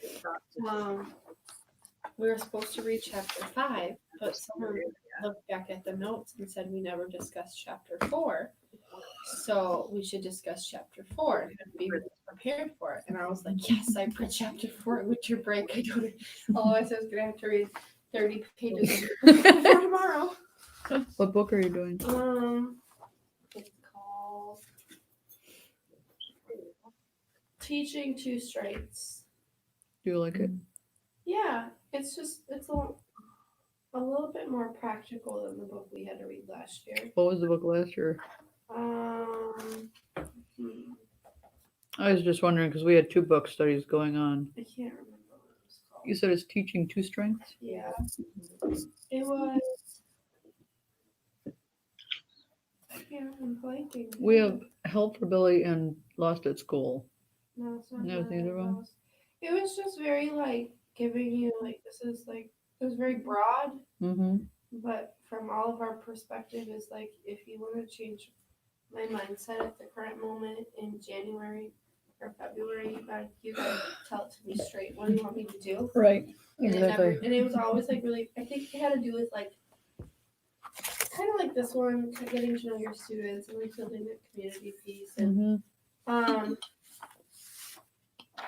we were supposed to read chapter 5, but someone looked back at the notes and said we never discussed chapter 4. So we should discuss chapter 4 and be prepared for it. And I was like, yes, I put chapter 4 at winter break. I go to, otherwise I was gonna have to read 30 pages for tomorrow. What book are you doing? It's called Teaching Two Strengths. Do you like it? Yeah, it's a little bit more practical than the book we had to read last year. What was the book last year? I was just wondering because we had 2 book studies going on. I can't remember what it was called. You said it's teaching 2 strengths? Yeah. It was. I'm blanking. We have Help for Billy and Lost at School. No, it's not. No, it's neither of them? It was just very like giving you like this is like it was very broad, Mm-hmm. but from all of our perspective is like if you want to change my mindset at the current moment in January or February, you gotta tell it to me straight. What do you want me to do? Right. And Exactly. and it was always like really. I think it had to do with like kind of like this one, getting to know your students and like building that community piece and Mm-hmm.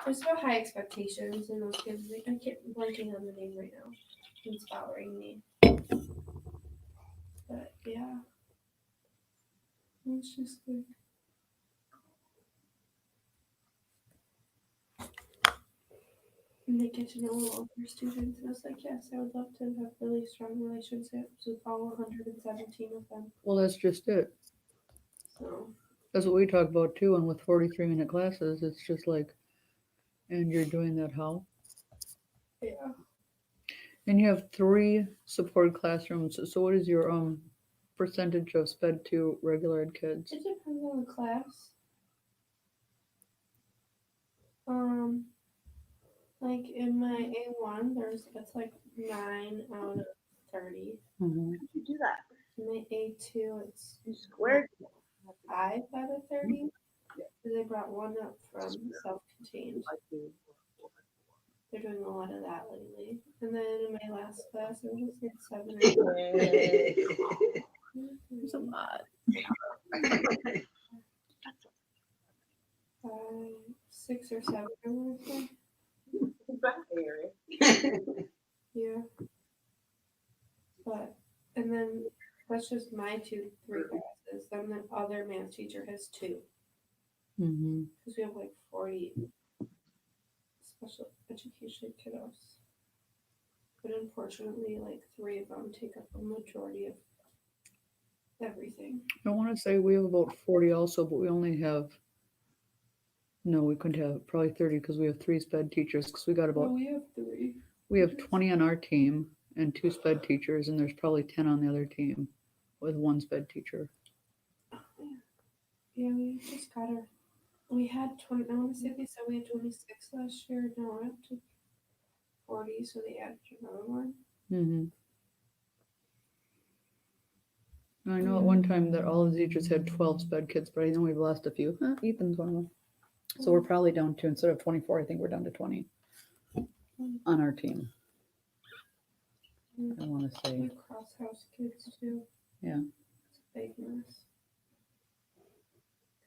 There's about high expectations in those kids. I can't blanking on the name right now. It's bothering me. But yeah. It's just like and they get to know all of their students. And I was like, yes, I would love to have really strong relationships with all 117 of them. Well, that's just it. So That's what we talk about too. And with 43-minute classes, it's just like, and you're doing that how? yeah. And you have 3 supported classrooms. So what is your percentage of sped to regular ed kids? It depends on the class. Like in my A1, it's like 9 out of 30. Mm-hmm. How did you do that? In my A2, it's You squared. 5 out of 30. They brought one up from self-contained. They're doing a lot of that lately. And then in my last class, it was like 7 or 8. There's a lot. 6 or 7, I want to say. Yeah. But, and then that's just my 3 classes. Then the other math teacher has 2. Mm-hmm. Because we have like 40 special education kiddos. But unfortunately, like 3 of them take up a majority of everything. I want to say we have about 40 also, but we only have. No, we couldn't have probably 30 because we have 3 sped teachers. Because we got about we have 3. we have 20 on our team and 2 sped teachers, and there's probably 10 on the other team with 1 sped teacher. Yeah, we just got her. We had 20. I want to say they said we had 26 last year. Now we're up to 40, so they added another one. Mm-hmm. I know at one time that all the teachers had 12 sped kids, but I know we've lost a few. Ethan's one of them. So we're probably down to, instead of 24, I think we're down to 20 on our team. I want to say. We cross house kids too. Yeah. It's a big mess.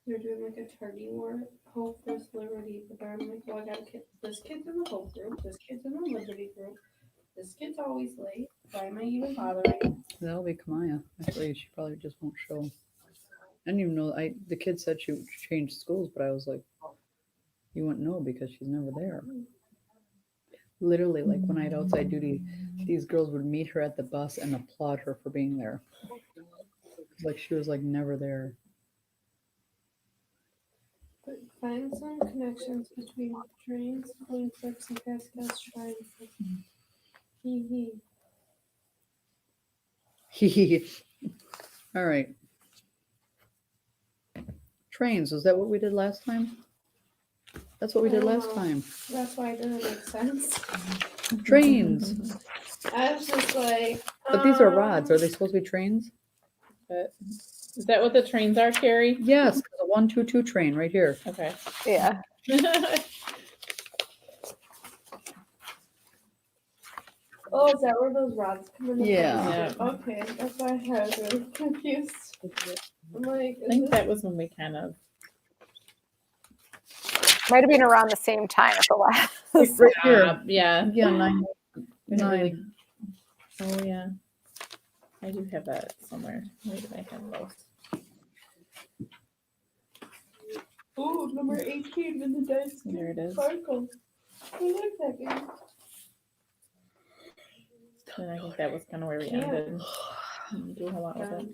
They're doing like a turkey war. Hope there's Liberty, but then I'm like, well, I got this kid's in the Hope group, this kid's in the Liberty group, this kid's always late. Why am I even bothering? That'll be Kamaya. Actually, she probably just won't show. I didn't even know. The kid said she changed schools, but I was like, you wouldn't know because she's never there. Literally, like when I had outside duty, these girls would meet her at the bus and applaud her for being there. Like she was like never there. But find some connections between trains, coin flips, and Pascal's shrine. Hee hee. All right. Trains, is that what we did last time? That's what we did last time. That's why it doesn't make sense. Trains. I was just like. But these are rods. Are they supposed to be trains? Is that what the trains are, Carrie? Yes, the 122 train right here. Okay. Yeah. Oh, is that where those rods come in? Yeah. Okay, that's why I was really confused. I'm like, I think that was when we kind of. Might have been around the same time as the last. Right here. Yeah. Yeah, 9. We didn't really- 9. Oh yeah. I do have that somewhere. Where did I have those? oh, number 18 in the dice. There it is. Sparkle. I like that game. And I think that was kind of where we Yeah. ended. Didn't do a whole lot with it.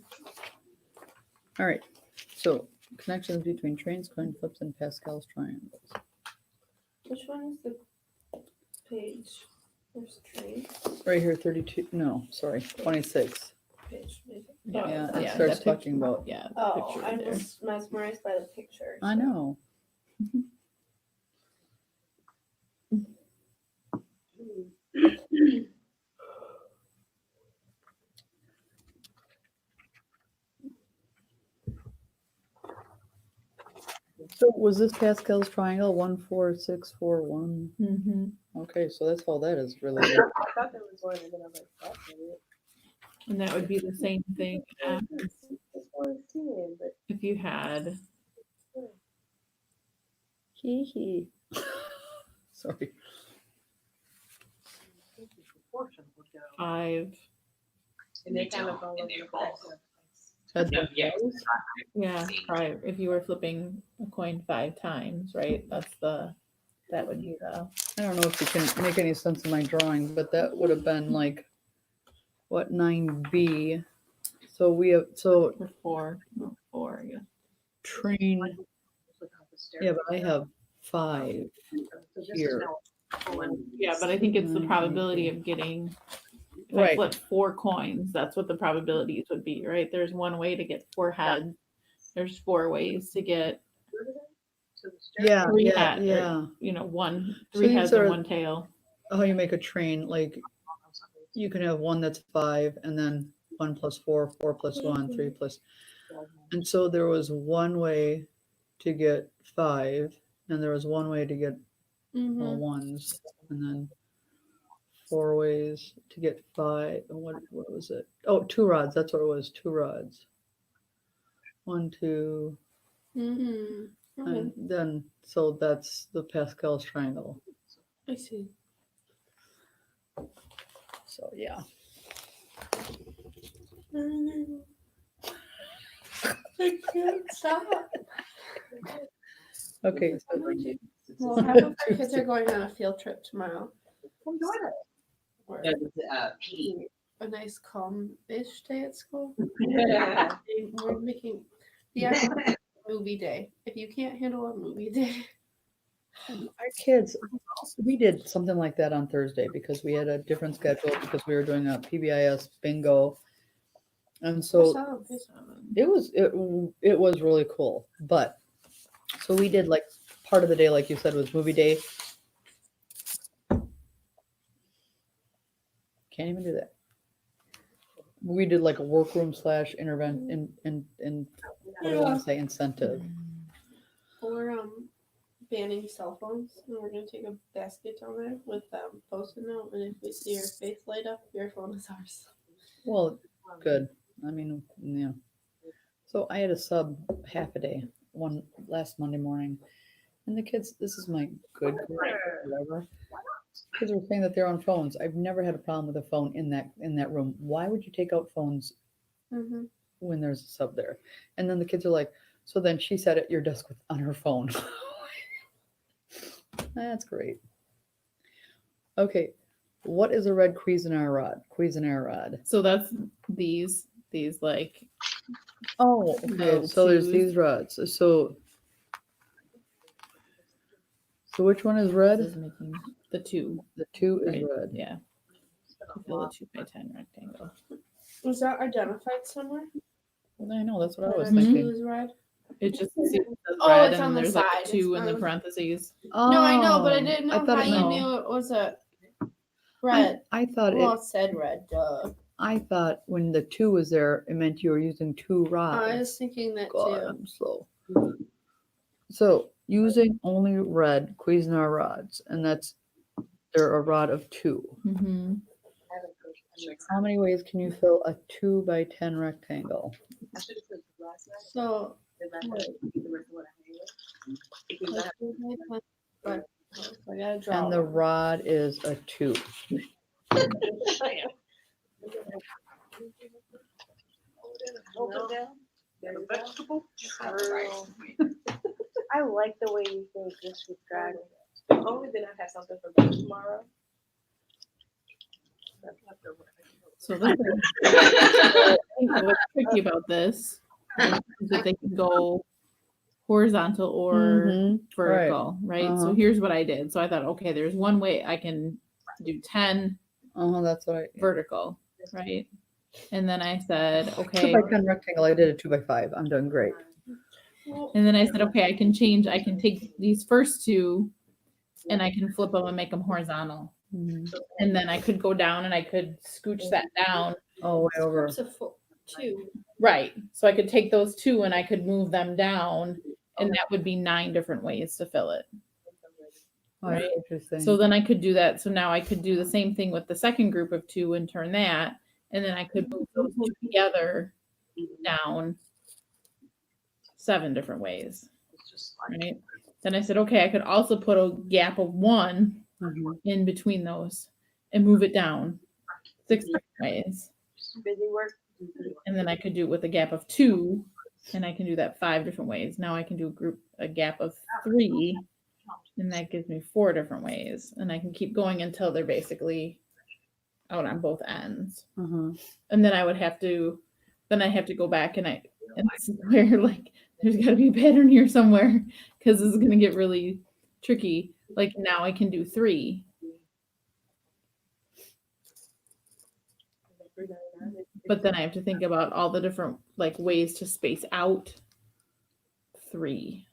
All right. So connections between trains, coin flips, and Pascal's triangles. Which one is the page? There's train. Right here, 32. No, sorry, 26. Page. Maybe. Yeah, it yeah, starts that talking picture- about. Yeah. The Oh, picture I there. was mesmerized by the picture. I know. So was this Pascal's triangle 14641? Mm-hmm. Okay, so that's all that is related. I thought there was one, and then I was like, that's not it. And that would be the same thing as This one's 10, but if you had Hee hee. Sorry. proportion would go. 5. And they kind of go And over they're the both. place. That's No, what yeah. that is? Yeah, See. 5. If you were flipping a coin 5 times, right? That would be the. I don't know if you can make any sense of my drawing, but that would have been like, what, 9B. So we have, so Or 4. No, 4, yeah. train, yeah, but I have 5 So this is here. now Yeah, but I think it's the Mhm. probability of getting. If I Right. flip 4 coins, that's what the probabilities would be, right? There's one way to get 4 heads. There's 4 ways to get, to the stair. Yeah, 3 yeah, heads, or, yeah. 3 these heads and are- 1 tail. How you make a train, like you can have one that's 5 and then 1 plus 4, 4 plus 1, 3 plus. And so there was one way to get 5, and there was one way to get all Mhm. ones, and then 4 ways to get 5. And what was it? Oh, 2 rods. That's what it was. 2 rods. 1, 2, Mhm. Okay. and then so that's the Pascal's triangle. I see. So yeah. I can't stop. Okay. So Well, half of our kids are going on a field trip tomorrow. Or P. a nice calm-ish day at school. Yeah. We're making the actual movie day. If you can't handle a movie day, our kids, we did something like that on Thursday because we had a different schedule because we were doing a PBIS bingo, and so it was really cool. But so we did like part of the day, like you said, was movie day. Can't even do that. We did like a workroom / intervent in what do I want to say, incentive. we're banning cell phones, and we're gonna take a basket down there with post-it note, and if we see your face light up, your phone is ours. Well, good. I mean, yeah. So I had a sub half a day one last Monday morning, and the kids. This is my good grade, whatever. Kids were saying that they're on phones. I've never had a problem with a phone in that room. Why would you take out phones Mm-hmm. when there's a sub there? And then the kids are like, so then she sat at your desk on her phone. That's great. Okay, what is a red Cuisinart rod? Cuisinart rod. So that's these like Oh, okay. little So there's twos. these rods. So which one is This red? is making the 2. The 2 is Right. red. Yeah. To fill a 2x10 rectangle. Was that identified somewhere? I know, that's what I was Red thinking. two is red. It just see, it says Oh, red it's and on the there's like side. a 2 It's in the on- parentheses. No, I know, but I Oh, didn't know thought how it you meant- knew it was a red. I thought Well, it. it said red. Duh. I thought when the 2 was there, it meant you were using 2 rods. I was thinking that God, too. I'm slow. So using only red Cuisinart rods, and they're a rod of 2. Mm-hmm. How many ways can you fill a 2x10 rectangle? So, I gotta draw. And the rod is a 2. I like the way you think this would drag. Only then I have something for them tomorrow. So this is, I think what's tricky about this is that they can go horizontal or Mhm, vertical, right? So Uh-huh. here's what I did. So I thought, okay, there's one way I can do 10 That's what I. vertical, right? And then I said, 2 okay. by 10 rectangle. I did a 2x5. I'm doing great. And then I said, okay, I can take these first 2 and I can flip them and make them horizontal. Mhm. And then I could go down and I could scooch that down. Oh, way over. It's a 2. Right. So I could take those 2 and I could move them down, and that would be 9 different ways to fill it. Oh, that's Right. interesting. So then I could do that. So now I could do the same thing with the second group of 2 and turn that, and then I could move those 2 together down 7 different ways. Right. Then I said, okay, I could also put a gap of 1 Mhm. in between those and move it down 6 different ways. Busy work. And then I could do it with a gap of 2, and I can do that 5 different ways. Now I can do a gap of 3, and that gives me 4 different ways. And I can keep going until they're basically out on both ends. Uh-huh. And then I have to go back and this is where like there's got to be a pattern here somewhere because this is going to get really tricky. Like now I can do 3. But then I have to think about all the different like ways to space out 3.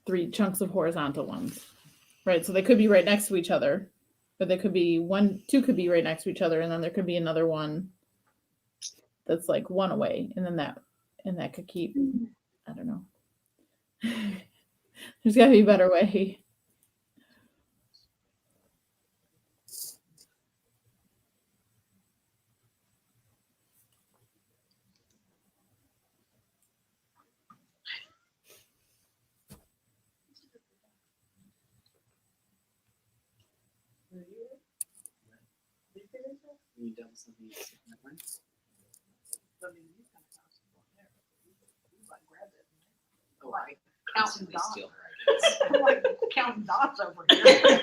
Three chunks of horizontal ones, right? So they could be right next to each other, But there could be two could be right next to each other, and then there could be another one that's like one away, and then that could keep. I don't know. There's got to be a better way. You double something else in that one? Oh, I constantly steal her. I'm like counting dots over here. Is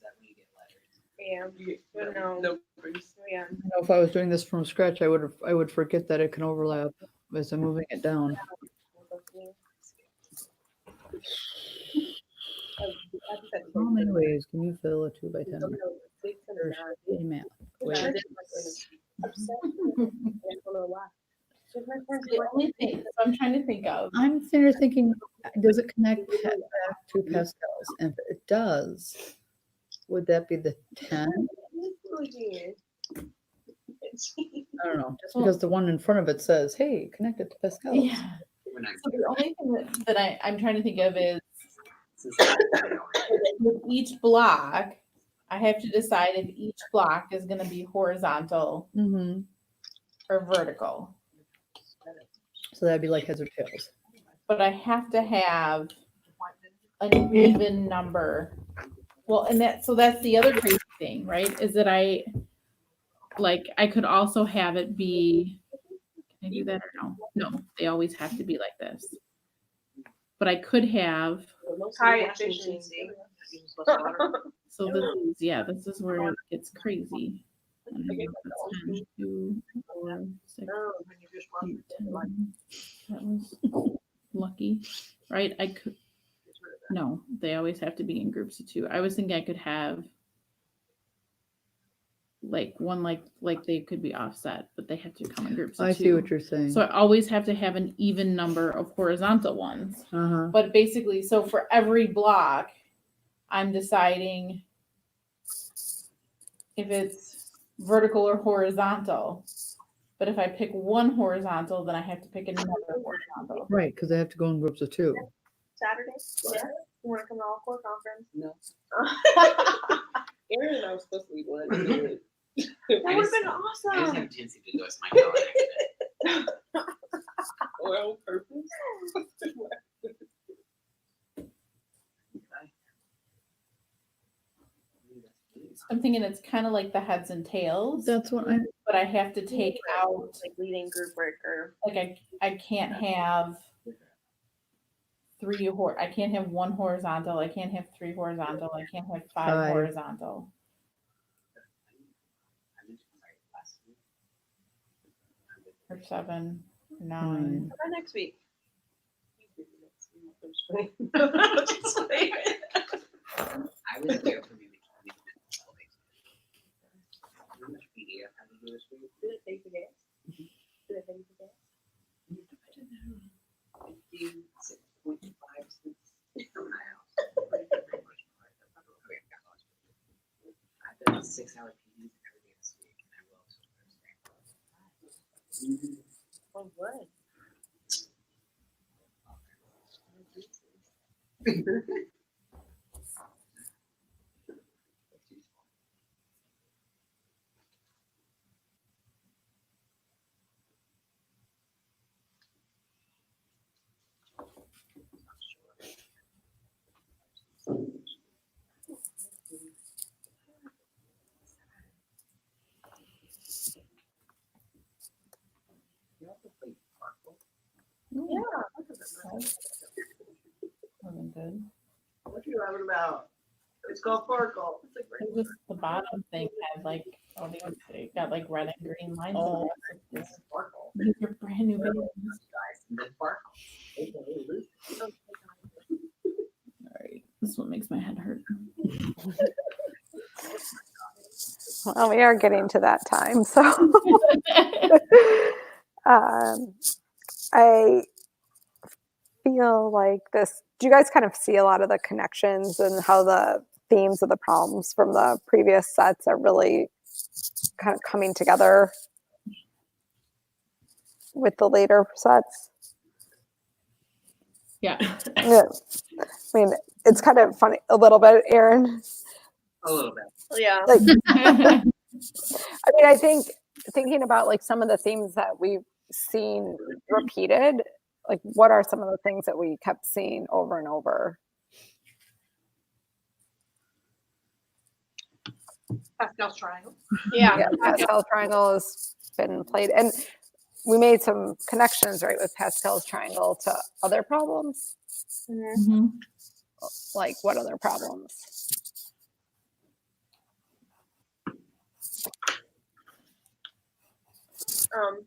that when you get letters? Yeah. You get But no. numbers. Yeah. You know, if I was doing this from scratch, I would forget that it can overlap as I'm moving it down. How many ways can you fill a 2 by 10? There should be a map. Wait. The only thing so I'm trying to think of. I'm sitting there thinking, does it connect back to Pascal's? And if it does, would that be the 10? I don't know. Just because the one in front of it says, hey, connect it to Pascal's. Yeah. We're not So the only thing that I'm trying to think of is since I with each block, I have to decide if each block is going to be horizontal Mm-hmm. or vertical. So that'd be like heads or tails. But I have to have an even number. Well, and that's the other crazy thing, right? Is that I could also have it be, can I do that or no? No, they always have to be like this. But I could have, High efficiency. so this is where it gets crazy. I don't know if that's 10, 2, 4, 6, 8, 10. That was lucky, right? I could, no, they always have to be in groups of 2. I was thinking I could have like one, like they could be offset, but they have to come in groups of 2. I see what you're saying. So I always have to have an even number of horizontal ones. Uh-huh. But basically, so for every block, I'm deciding if it's vertical or horizontal. But if I pick one horizontal, then I have to pick another horizontal. Right, because they have to go in groups of 2. Saturday. Yeah. You want to come to all core conference? No. Aaron and I were supposed to be going. That would have been I just awesome. have a tendency to do this my calendar. Or on purpose. I'm thinking it's kind of like the heads and tails, That's what I'm. but I have to take out, like leading group work or like I can't have I can't have 1 horizontal, I can't have 3 horizontal, I can't have 5 5. horizontal. Or 7, or 9. Nine. by next week. I was there for maybe 20 minutes. How much PDF have you do this week? Did it take the gas? Did it take the gas? I don't know. 56.5 cents from my house. I've done 6-hour PDs every day this week, and I will till Thursday. Oh, what? You also play Sparkle? Wasn't good. What you laughing about? It's called Sparkle. It's a great It was the bottom thing had like, oh, they got like red and green lines. Oh. It's Sparkle. these are brand new babies. Guys, and then Sparkle. All right, this one makes my head hurt. Well, we are getting to that time, so I feel like this. Do you guys kind of see a lot of the connections and how the themes of the problems from the previous sets are really kind of coming together with the later sets? Yeah. Yeah. I mean, it's kind of funny a little bit, Aaron. A little bit. Yeah. Like, I mean, I think thinking about like some of the themes that we've seen repeated, like what are some of the things that we kept seeing over and over? Pascal's triangle. Yeah. Yeah, Pascal triangle has been played, and we made some connections, right, with Pascal's triangle to other problems. Mhm. Like what other problems? Um,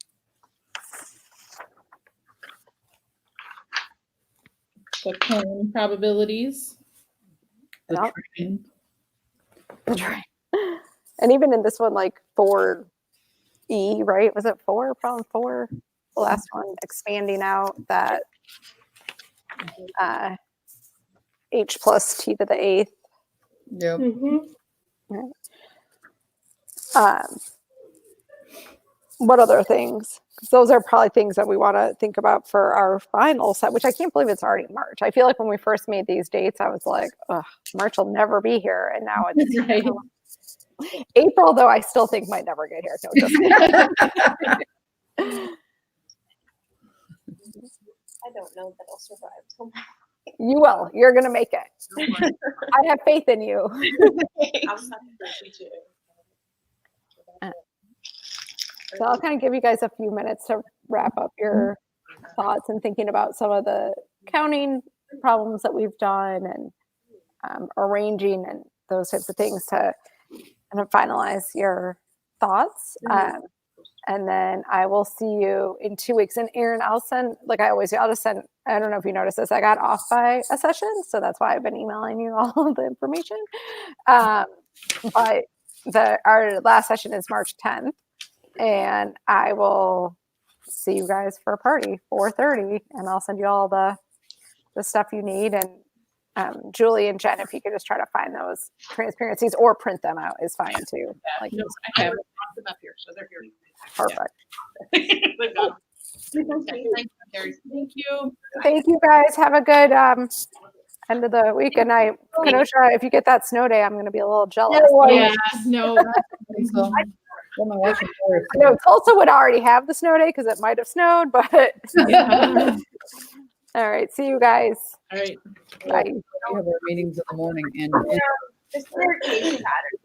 The cone probabilities. The Yep. train. Right. And even in this one, like 4E, right? Was it 4? Problem 4? The last one, expanding out that h plus t to the 8th. Yep. mhm. What other things? 'Cause those are probably things that we want to think about for our final set, which I can't believe it's already March. I feel like when we first made these dates, I was like, ugh, March will never be here. And now it's Right. April, though I still think might never get here. No, just I don't know that I'll survive till you will. You're going to make it. I have faith in you. I was talking to a teacher. So I'll kind of give you guys a few minutes to wrap up your thoughts and thinking about some of the counting problems that we've done and arranging and those types of things to kind of finalize your thoughts. And then I will see you in 2 weeks. And Aaron, I'll send, like I always do, I'll just send, I don't know if you noticed this, I got off by a session. So that's why I've been emailing you all of the information. But our last session is March 10th. And I will see you guys for a party, 4:30, and I'll send you all the stuff you need. And Julie and Jen, if you could just try to find those transparencies or print them out is fine too. Like, No, I have them up here, so they're here. perfect. They've got them. Okay, thank you, Carrie. Thank you. Thank you guys. Have a good end of the week. And Kenosha, if you get that snow day, I'm going to be a little jealous. Yeah. No. So, well, my wife and Carrie- I know Tulsa would already have the snow day because it might have snowed, but Yeah. all right. See you guys. All right. Bye. We have our meetings in the morning and The staircase pattern.